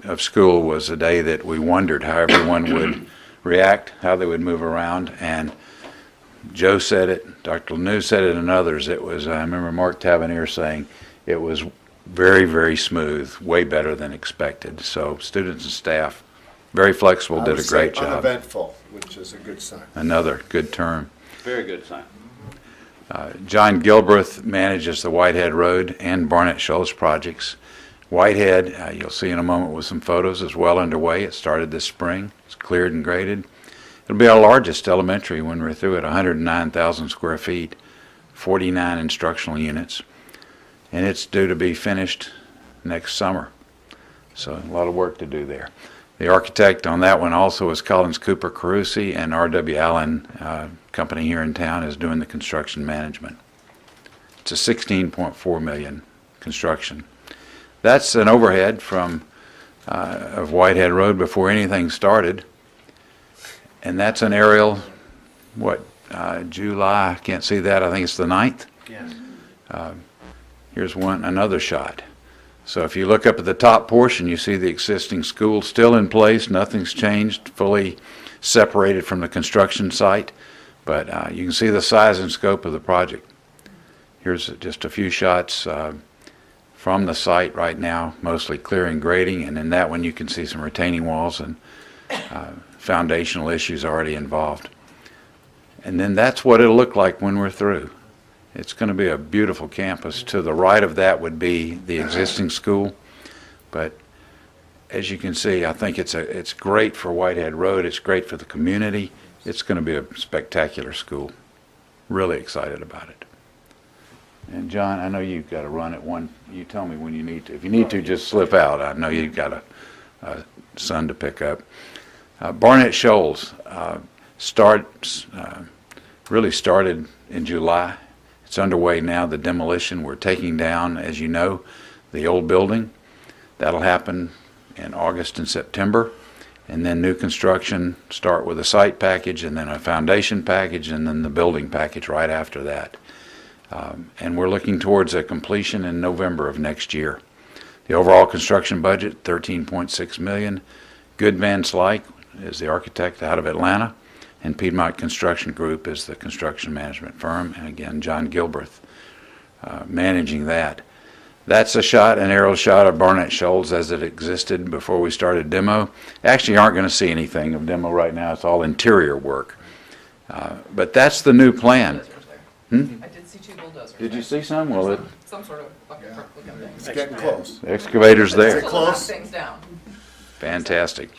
of school was a day that we wondered how everyone would react, how they would move around, and Joe said it, Dr. Lanou said it, and others. It was, I remember Mark Tavernier saying, it was very, very smooth, way better than expected. So students and staff, very flexible, did a great job. Uneventful, which is a good sign. Another good term. Very good sign. John Gilbreth manages the Whitehead Road and Barnett Shoals projects. Whitehead, you'll see in a moment with some photos, is well underway. It started this spring. It's cleared and graded. It'll be our largest elementary when we're through at 109,000 square feet, 49 instructional units, and it's due to be finished next summer. So a lot of work to do there. The architect on that one also is Collins Cooper Carusi, and R.W. Allen company here in town is doing the construction management. It's a $16.4 million construction. That's an overhead from of Whitehead Road before anything started, and that's an aerial. July? I can't see that. I think it's the 9th. Yes. Here's another shot. So if you look up at the top portion, you see the existing school still in place. Nothing's changed, fully separated from the construction site. But you can see the size and scope of the project. Here's just a few shots from the site right now, mostly clearing, grading, and in that one you can see some retaining walls and foundational issues already involved. And then that's what it'll look like when we're through. It's going to be a beautiful campus. To the right of that would be the existing school, but as you can see, I think it's great for Whitehead Road. It's great for the community. It's going to be a spectacular school. Really excited about it. And John, I know you've got to run at one. You tell me when you need to. If you need to, just slip out. I know you've got a son to pick up. Barnett Shoals really started in July. It's underway now, the demolition. We're taking down, as you know, the old building. That'll happen in August and September. And then new construction, start with a site package and then a foundation package and then the building package right after that. And we're looking towards a completion in November of next year. The overall construction budget, $13.6 million. Goodman Slyke is the architect out of Atlanta, and Piedmont Construction Group is the construction management firm, and again, John Gilbreth managing that. That's an aerial shot of Barnett Shoals as it existed before we started demo. Actually, aren't going to see anything of demo right now. It's all interior work. But that's the new plan. I did see 2 bulldozers. Did you see some? Well, Some sort of bucket truck looking thing. It's getting close. the excavator's there. Is it close? Things down. Fantastic.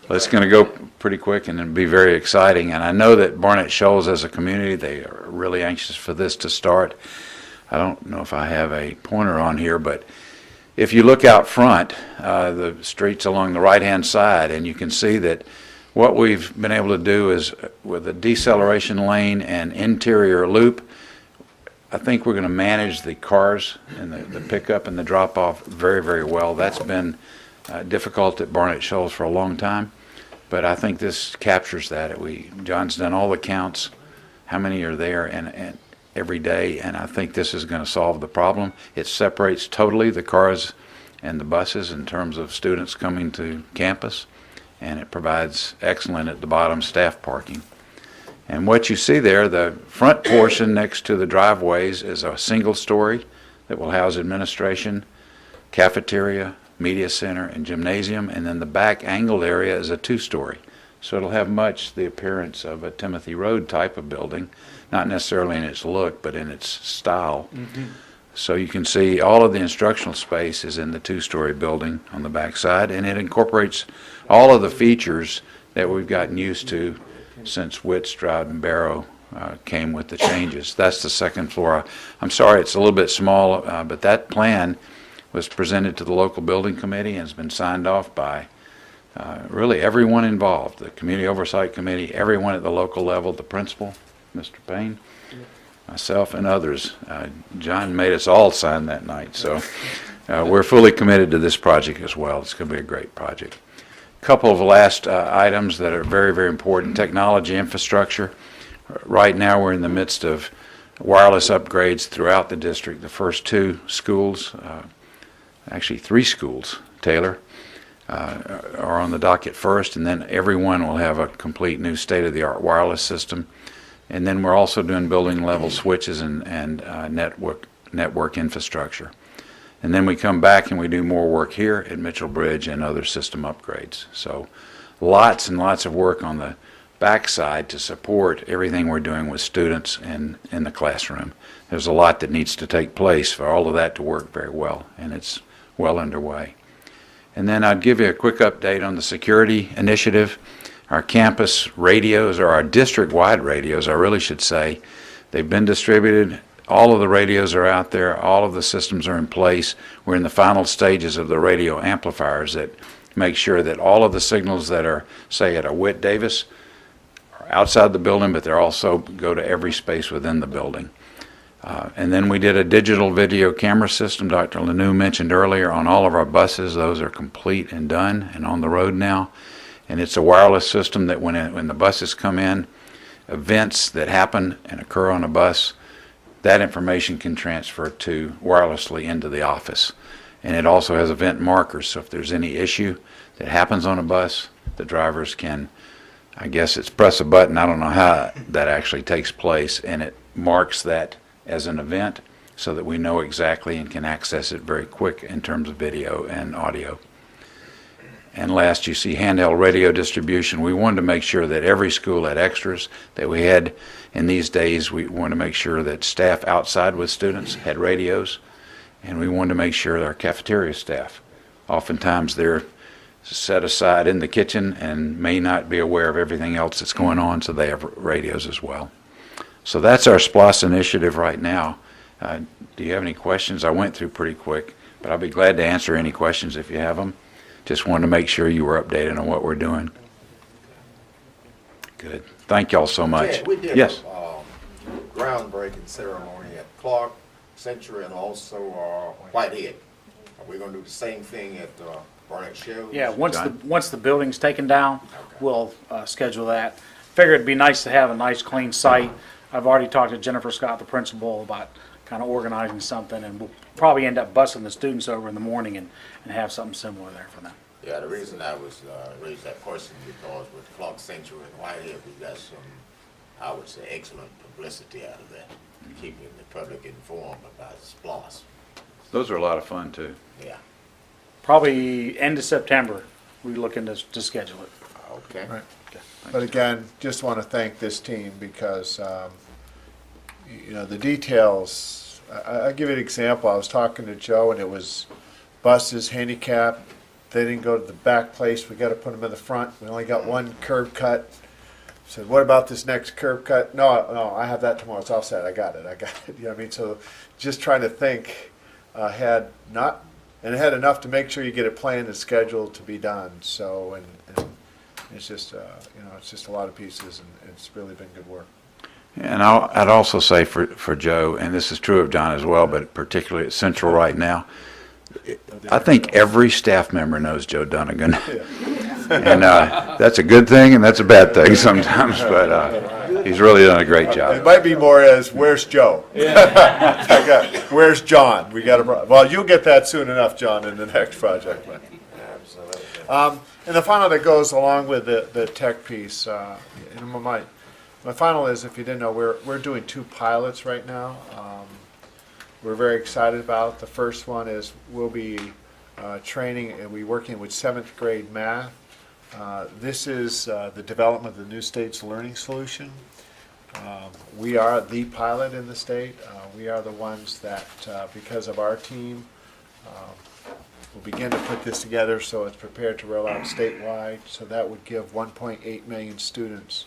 Well, it's going to go pretty quick and it'll be very exciting. And I know that Barnett Shoals as a community, they are really anxious for this to start. I don't know if I have a pointer on here, but if you look out front, the streets along the right-hand side, and you can see that what we've been able to do is with a deceleration lane and interior loop, I think we're going to manage the cars and the pickup and the drop-off very, very well. That's been difficult at Barnett Shoals for a long time, but I think this captures that. John's done all the counts, how many are there, and every day, and I think this is going to solve the problem. It separates totally the cars and the buses in terms of students coming to campus, and it provides excellent at the bottom staff parking. And what you see there, the front portion next to the driveways is a single story that will house administration, cafeteria, media center, and gymnasium, and then the back angled area is a 2-story. So it'll have much the appearance of a Timothy Road type of building, not necessarily in its look, but in its style. Mm-hmm. So you can see all of the instructional space is in the 2-story building on the back side, and it incorporates all of the features that we've gotten used to since Witt, Stroud, and Barrow came with the changes. That's the second floor. I'm sorry it's a little bit small, but that plan was presented to the local building committee and has been signed off by really everyone involved, the Community Oversight Committee, everyone at the local level, the principal, Mr. Payne, myself, and others. John made us all sign that night, so we're fully committed to this project as well. It's going to be a great project. A couple of last items that are very, very important. Technology infrastructure. Right now we're in the midst of wireless upgrades throughout the district. The first 2 schools actually 3 schools, Taylor, are on the docket first, and then everyone will have a complete new state-of-the-art wireless system. And then we're also doing building level switches and network infrastructure. And then we come back and we do more work here at Mitchell Bridge and other system upgrades. So lots and lots of work on the backside to support everything we're doing with students in the classroom. There's a lot that needs to take place for all of that to work very well, and it's well underway. And then I'd give you a quick update on the security initiative. Our campus radios, or our district-wide radios, I really should say, they've been distributed. All of the radios are out there. All of the systems are in place. We're in the final stages of the radio amplifiers that make sure that all of the signals that are, say, at a Whit Davis are outside the building, but they also go to every space within the building. And then we did a digital video camera system Dr. Lanou mentioned earlier on all of our buses. Those are complete and done and on the road now. And it's a wireless system that when the buses come in, events that happen and occur on a bus, that information can transfer to wirelessly into the office. And it also has event markers, so if there's any issue that happens on a bus, the drivers can, I guess it's press a button, I don't know how that actually takes place, and it marks that as an event so that we know exactly and can access it very quick in terms of video and audio. And last, you see handheld radio distribution. We wanted to make sure that every school had extras that we had. In these days, we want to make sure that staff outside with students had radios, and we wanted to make sure our cafeteria staff, oftentimes they're set aside in the kitchen and may not be aware of everything else that's going on, so they have radios as well. So that's our SPLOS initiative right now. Do you have any questions? I went through pretty quick, but I'll be glad to answer any questions if you have them. Just wanted to make sure you were updated on what we're doing. Good. Thank y'all so much. Yeah, we did yes. a groundbreaking ceremony at Clarke, Century, and also Whitehead. Are we going to do the same thing at Barnett Shells? Yeah, once the building's taken down, we'll schedule that. Figure it'd be nice to have a nice clean site. I've already talked to Jennifer Scott, the principal, about kind of organizing something, and we'll probably end up busing the students over in the morning and have something similar there for them. Yeah, the reason I was raised that question because with Clarke, Century, and Whitehead, we got some, I would say, excellent publicity out of that, keeping the public informed about SPLOS. Those are a lot of fun, too. Yeah. Probably end of September, we're looking to schedule it. Okay. Right. But again, just want to thank this team because, you know, the details, I'll give you an example. I was talking to Joe and it was buses, handicap. They didn't go to the back place. We got to put them in the front. We only got one curb cut. Said, what about this next curb cut? No, I have that tomorrow. It's all set. I got it. You know what I mean? So just trying to think ahead, and it had enough to make sure you get it planned and scheduled to be done. So, and it's just, you know, it's just a lot of pieces, and it's really been good work. And I'd also say for Joe, and this is true of John as well, but particularly at Central right now, I think every staff member knows Joe Dunnigan. And that's a good thing and that's a bad thing sometimes, but he's really done a great job. It might be more as, where's Joe? Where's John? We got a well, you'll get that soon enough, John, in the next project. Absolutely. And the final that goes along with the tech piece, and my final is, if you didn't know, we're doing 2 pilots right now. We're very excited about. The first one is we'll be training and we're working with 7th grade math. This is the development of the New States Learning Solution. We are the pilot in the state. We are the ones that, because of our team, will begin to put this together so it's prepared to roll out statewide. So that would give 1.8 million students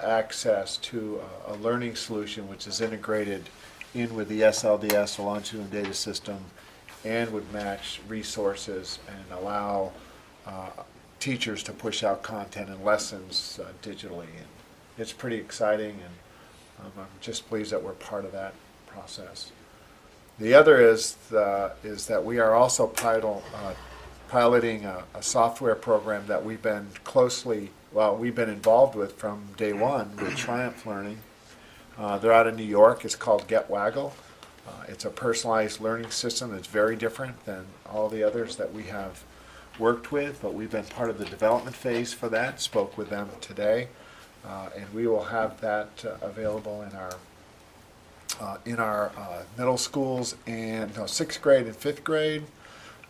access to a learning solution which is integrated in with the SLDS, the longitudinal data system, and would match resources and allow teachers to push out content and lessons digitally. And it's pretty exciting, and I'm just pleased that we're part of that process. The other is that we are also piloting a software program that we've been involved with from day one with Triumph Learning. They're out of New York. It's called Get Waggle. It's a personalized learning system that's very different than all the others that we have worked with, but we've been part of the development phase for that, spoke with them today, and we will have that available in our middle schools and, no, 6th grade and 5th grade,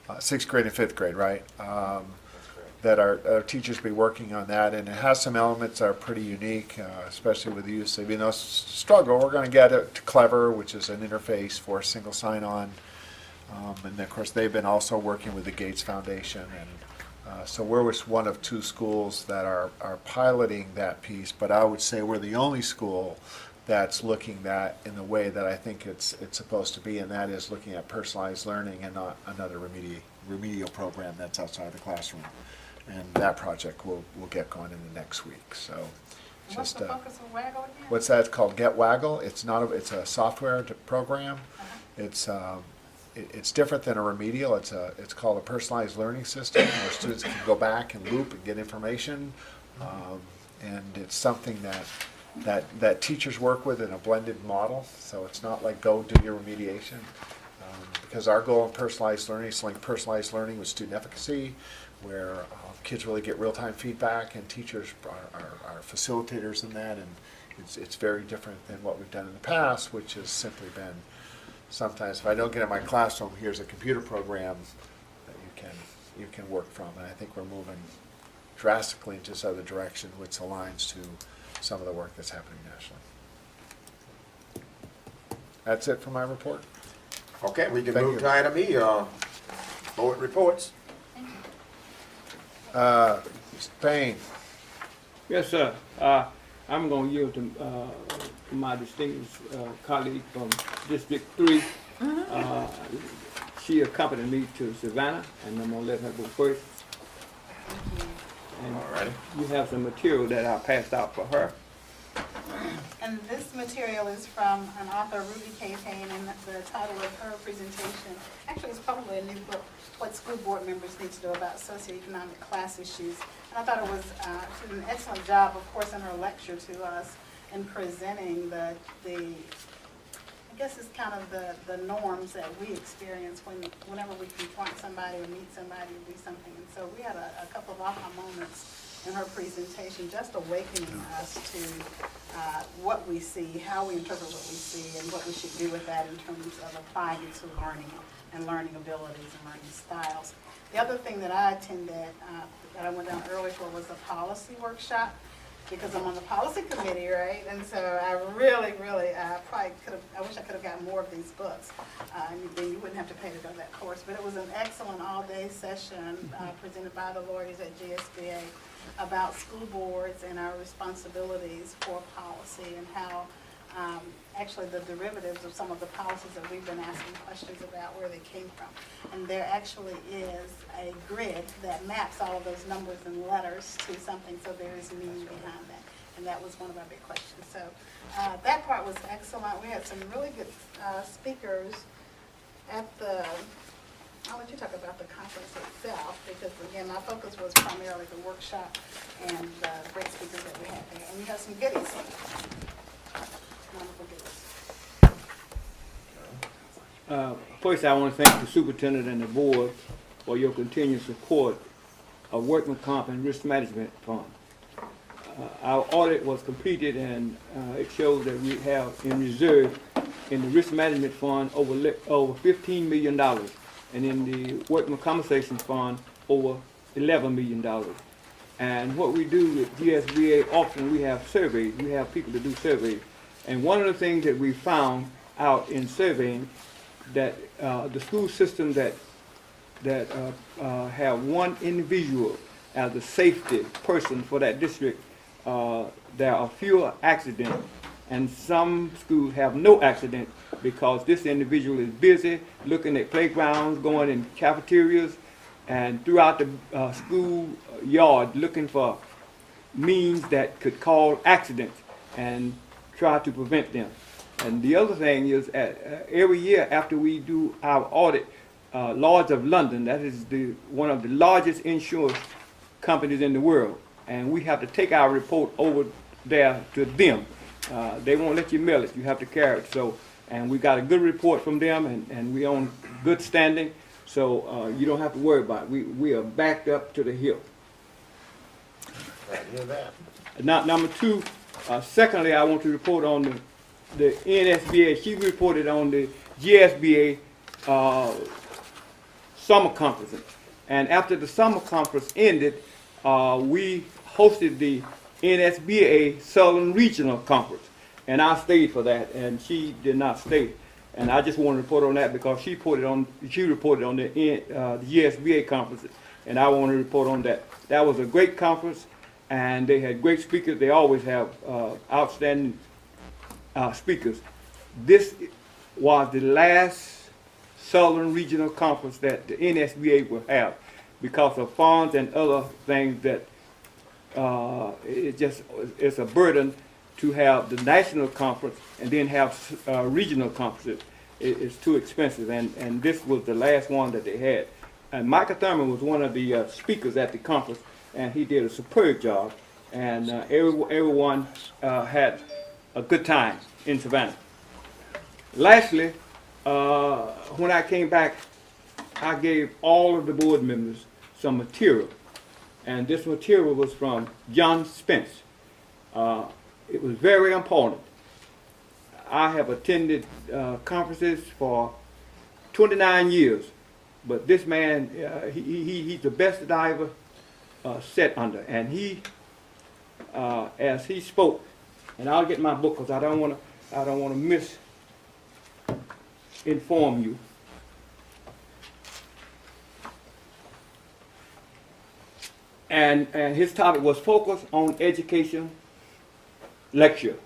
6th grade and 5th grade, right? That our teachers be working on that, and it has some elements that are pretty unique, especially with the use of, struggle. We're going to get it to Clever, which is an interface for single sign-on, and of course they've been also working with the Gates Foundation, and so we're just one of 2 schools that are piloting that piece. But I would say we're the only school that's looking that in the way that I think it's supposed to be, and that is looking at personalized learning and not another remedial program that's outside the classroom. And that project will get going in the next week. So, What's the focus of Waggle again? What's that? It's called Get Waggle. It's a software program. It's different than a remedial. It's called a personalized learning system where students can go back and loop and get information, and it's something that teachers work with in a blended model. So it's not like go do your remediation, because our goal in personalized learning is to link personalized learning with student efficacy, where kids really get real-time feedback, and teachers are facilitators in that, and it's very different than what we've done in the past, which has simply been sometimes, if I don't get in my classroom, here's a computer program that you can work from, and I think we're moving drastically into this other direction, which aligns to some of the work that's happening nationally. That's it for my report. Okay, we can Thank move you. to item E, board reports. Payne. Yes, sir. I'm going to yield to my distinguished colleague from District 3. She accompanied me to Savannah, and I'm going to let her go first. And Alrighty. you have some material that I passed out for her. And this material is from an author, Ruby K. Payne, and the title of her presentation, actually it's probably a new book, What School Board Members Need to Know About Socioeconomic Class Issues. And I thought it was she did an excellent job, of course, in her lecture to us in presenting the I guess it's kind of the norms that we experience whenever we confront somebody or meet somebody or do something. And so we had a couple of aha moments in her presentation, just awakening us to what we see, how we interpret what we see, and what we should do with that in terms of applying it to learning and learning abilities and learning styles. The other thing that I attended, that I went down early for, was a policy workshop, because I'm on the policy committee, right? And so I really, probably could have, I wish I could have gotten more of these books. Then you wouldn't have to pay to go to that course. But it was an excellent all-day session presented by the lawyers at GSBA about school boards and our responsibilities for policy, and how actually the derivatives of some of the policies that we've been asking questions about, where they came from. And there actually is a grid that maps all of those numbers and letters to something, so there is meaning behind that. And that was one of our big questions. So that part was excellent. We had some really good speakers at the, I'll let you talk about the conference itself, because again, my focus was primarily the workshop and the great speakers that we had there. And we have some goodies. Wonderful goodies. First, I want to thank the superintendent and the board for your continued support of Workman Comp and Risk Management Fund. Our audit was completed, and it shows that we have in reserve in the Risk Management Fund over $15 million, and in the Workman Compensation Fund over $11 million. And what we do with GSBA, often we have surveys. We have people to do surveys. And one of the things that we found out in surveying, that the school system that have one individual as a safety person for that district, there are fewer accidents, and some schools have no accident because this individual is busy looking at playgrounds, going in cafeterias, and throughout the school yard looking for means that could cause accidents and try to prevent them. And the other thing is, every year after we do our audit, Lloyd's of London, that is one of the largest insurance companies in the world, and we have to take our report over there to them. They won't let you mail it. You have to carry it. So and we got a good report from them, and we on good standing, so you don't have to worry about it. We are backed up to the hill. Right, hear that? Now, number two, secondly, I want to report on the NSBA. She reported on the GSBA summer conference. And after the summer conference ended, we hosted the NSBA Southern Regional Conference. And I stayed for that, and she did not stay. And I just want to report on that because she reported on the GSBA conference, and I want to report on that. That was a great conference, and they had great speakers. They always have outstanding speakers. This was the last Southern Regional Conference that the NSBA will have because of funds and other things that it's a burden to have the national conference and then have regional conferences. It's too expensive, and this was the last one that they had. And Michael Thurman was one of the speakers at the conference, and he did a superb job, and everyone had a good time in Savannah. Lastly, when I came back, I gave all of the board members some material, and this material was from John Spence. It was very important. I have attended conferences for 29 years, but this man, he's the best that I ever sat under. And he, as he spoke, and I'll get my book because I don't want to misinform you. And his topic was focus on education lecture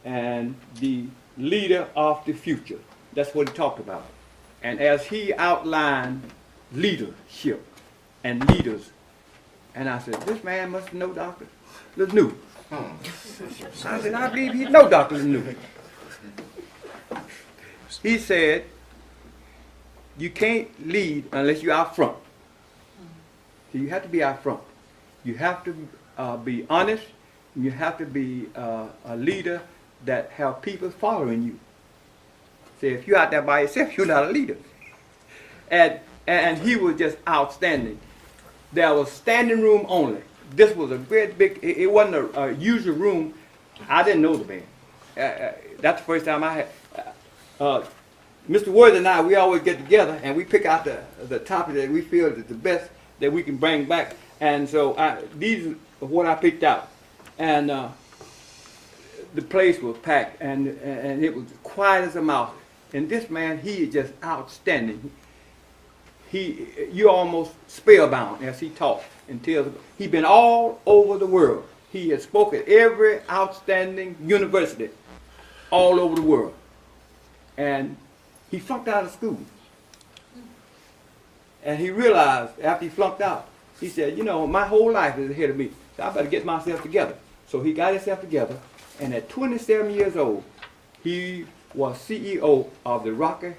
and the leader of the future. That's what he talked about. And as he outlined leadership and leaders, and I said, this man must know Dr. LeNew. I said, I believe he know Dr. LeNew. He said, you can't lead unless you're out front. So you have to be out front. You have to be honest. You have to be a leader that have people following you. See, if you're out there by yourself, you're not a leader. And he was just outstanding. There was standing room only. This was a great big, it wasn't a usual room. I didn't know the man. That's the first time I had. Mr. Worthy and I, we always get together and we pick out the topic that we feel is the best that we can bring back. And so these are what I picked out. And the place was packed, and it was quiet as a mouse. And this man, he is just outstanding. You're almost spellbound as he talks and tells. He's been all over the world. He has spoken at every outstanding university all over the world. And he flunked out of school. And he realized after he flunked out, he said, you know, my whole life is ahead of me, so I better get myself together. So he got himself together, and at 27 years old, he was CEO of the Rockefeller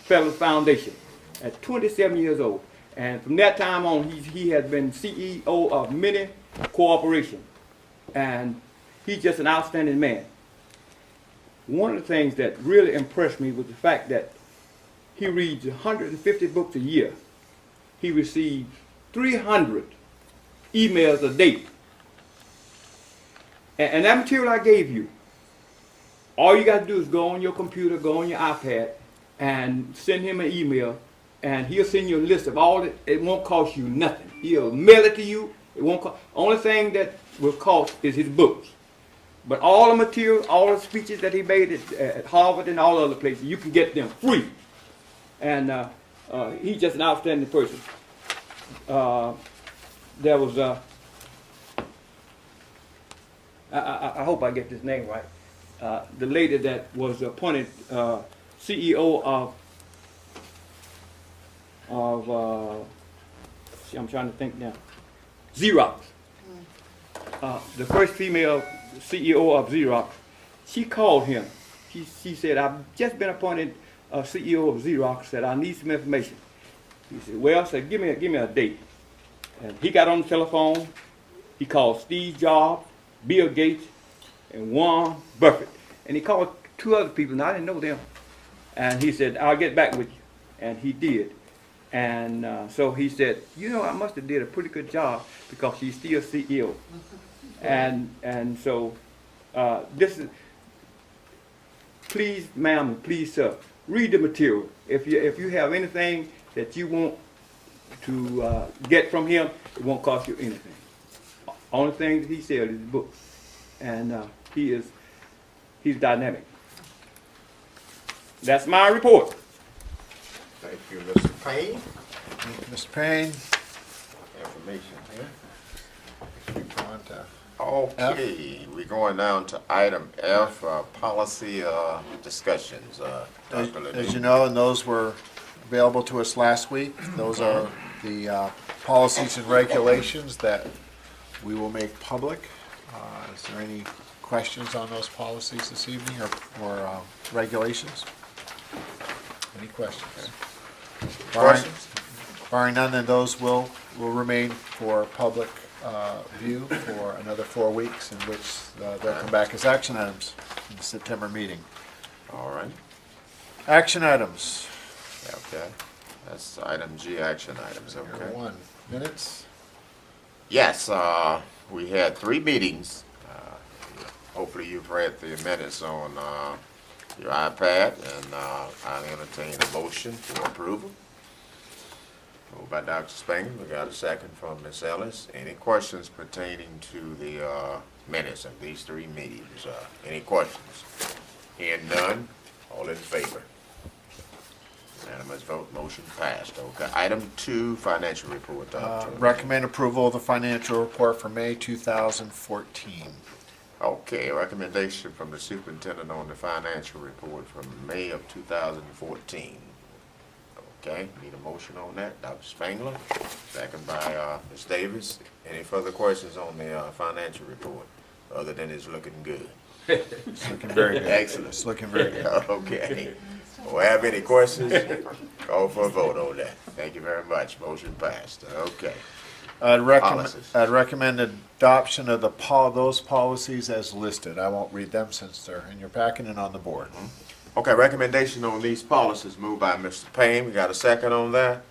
Foundation at 27 years old. And from that time on, he has been CEO of many corporations. And he's just an outstanding man. One of the things that really impressed me was the fact that he reads 150 books a year. He receives 300 emails a day. And that material I gave you, all you got to do is go on your computer, go on your iPad, and send him an email, and he'll send you a list of all it. It won't cost you nothing. He'll mail it to you. It won't cost. Only thing that will cost is his books. But all the material, all the speeches that he made at Harvard and all other places, you can get them free. And he's just an outstanding person. There was, I hope I get this name right, the lady that was appointed CEO of I'm trying to think now, Xerox. The first female CEO of Xerox, she called him. She said, I've just been appointed CEO of Xerox, said, I need some information. He said, well, said, give me a date. And he got on the telephone. He called Steve Jobs, Bill Gates, and Warren Buffett. And he called 2 other people, and I didn't know them. And he said, I'll get back with you. And he did. And so he said, I must have did a pretty good job because she's still CEO. And so this is, please, ma'am, and please, sir, read the material. If you have anything that you want to get from him, it won't cost you anything. Only thing that he said is his book. And he's dynamic. That's my report. Thank you, Mr. Payne. Mr. Payne? Information here. Keep on to Okay, we're going down to item F, policy discussions. Dr. As Levine. you know, and those were available to us last week, those are the policies and regulations that we will make public. Is there any questions on those policies this evening or regulations? Any questions? Barring none, then those will remain for public view for another 4 weeks, in which they'll come back as action items in the September meeting. All right, Action items. okay. That's item G, action items, Number okay. 1, minutes. Yes, we had 3 meetings. Hopefully you've read the minutes on your iPad, and I'll entertain a motion for approval. Moved by Dr. Spangler. We got a second from Ms. Ellis. Any questions pertaining to the minutes of these 3 meetings? Any questions? Hearing none, all in favor? Unanimous vote, motion passed. Okay, item 2, financial report. Dr. Recommend approval of the financial report for May 2014. Okay, recommendation from the superintendent on the financial report from May of 2014. Okay, need a motion on that. Dr. Spangler, second by Ms. Davis. Any further questions on the financial report, other than it's looking good? It's looking very good. Excellent. It's looking very good. Okay. Or have any questions? Call for a vote on that. Thank you very much. Motion passed. Okay. Policies. I'd recommend adoption of those policies as listed. I won't read them since they're in your packet and on the board. Okay, recommendation on these policies moved by Mr. Payne. We got a second on that?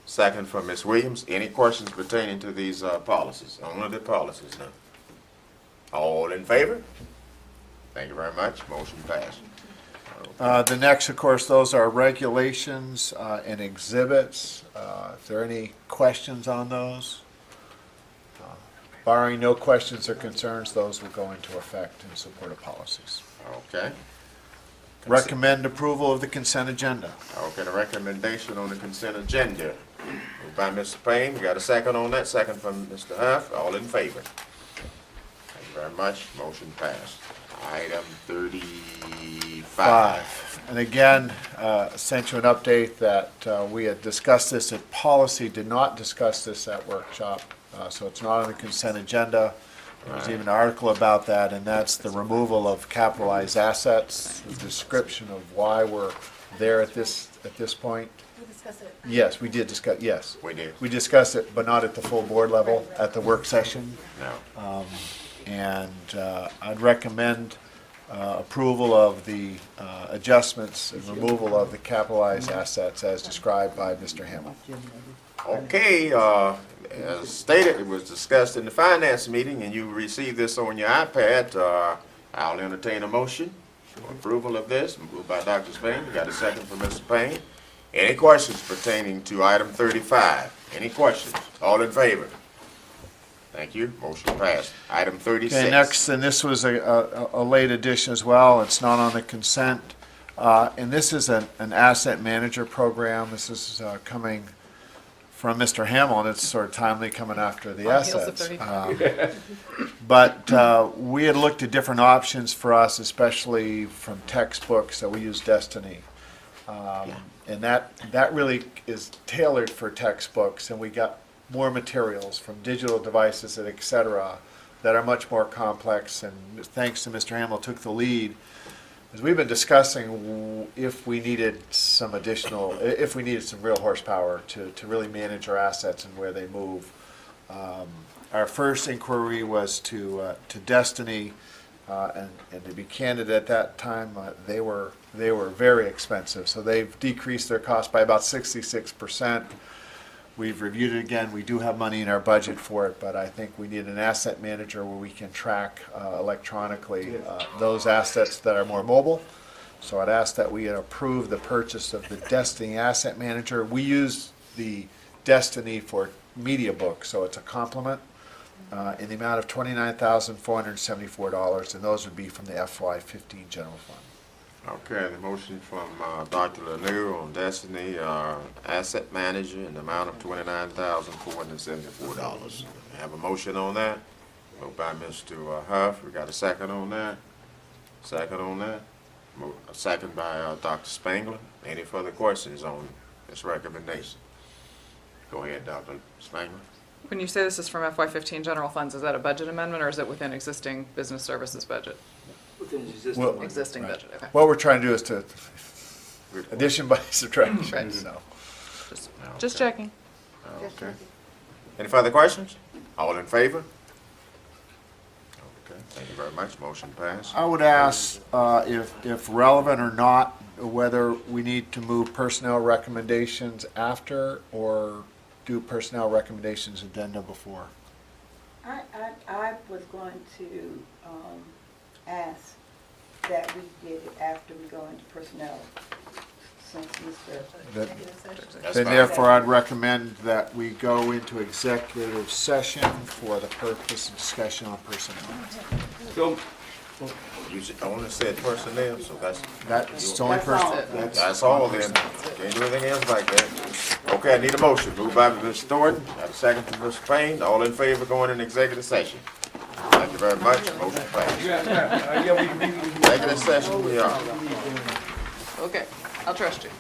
Second from Ms. Williams. Any questions pertaining to these policies? Only the policies now. All in favor? Thank you very much. Motion passed. The next, of course, those are regulations and exhibits. If there are any questions on those, barring no questions or concerns, those will go into effect in support of policies. Okay. Recommend approval of the consent agenda. Okay, the recommendation on the consent agenda. Moved by Mr. Payne. We got a second on that. Second from Mr. Huff. All in favor? Thank you very much. Motion passed. Item 35. And again, sent you an update that we had discussed this at policy, did not discuss this at workshop, so it's not on the consent agenda. There's even an article about that, and that's the removal of capitalized assets, the description of why we're there at this point. We discussed it. Yes, we did discuss, yes. We did. We discussed it, but not at the full board level, at the work session. No. And I'd recommend approval of the adjustments and removal of the capitalized assets as described by Mr. Hamill. Okay, as stated, it was discussed in the finance meeting, and you received this on your iPad. I'll entertain a motion for approval of this. Moved by Dr. Spain. We got a second from Mr. Payne. Any questions pertaining to item 35? Any questions? All in favor? Thank you. Motion passed. Item 36. Okay, next, and this was a late addition as well. It's not on the consent. And this is an asset manager program. This is coming from Mr. Hamill, and it's sort of timely coming after the On heels of assets. 35. But we had looked at different options for us, especially from textbooks, that we use Destiny. And that really is tailored for textbooks, and we got more materials from digital devices and et cetera that are much more complex, and thanks to Mr. Hamill took the lead. As we've been discussing, if we needed some real horsepower to really manage our assets and where they move. Our first inquiry was to Destiny. And to be candid, at that time, they were very expensive. So they've decreased their cost by about 66%. We've reviewed it again. We do have money in our budget for it, but I think we need an asset manager where we can track electronically those assets that are more mobile. So I'd ask that we approve the purchase of the Destiny Asset Manager. We use the Destiny for media books, so it's a complement in the amount of $29,474, and those would be from the FY15 general fund. Okay, the motion from Dr. Lanier on Destiny Asset Manager in the amount of $29,474. Have a motion on that? Moved by Mr. Huff. We got a second on that? Second on that? A second by Dr. Spangler. Any further questions on this recommendation? Go ahead, Dr. Spangler. When you say this is from FY15 general funds, is that a budget amendment or is it within existing business services budget? Well, Existing budget, okay. what we're trying to do is to addition by subtraction. Right. So. Just checking. Okay. Any further questions? All in favor? Okay, thank you very much. Motion passed. I would ask if relevant or not, whether we need to move personnel recommendations after or do personnel recommendations addenda before. I was going to ask that we did it after we go into personnel, since Mr. That's Then fine. therefore, I'd recommend that we go into executive session for the purpose of discussion on personnel. So, You only said personnel, so that's That's only person. That's all then. Can't do anything else like that. Okay, I need a motion. Moved by Mr. Thornton, have a second from Mr. Payne. All in favor going in executive session? Thank you very much. Motion passed. Executive session, we are. Okay, I'll trust you.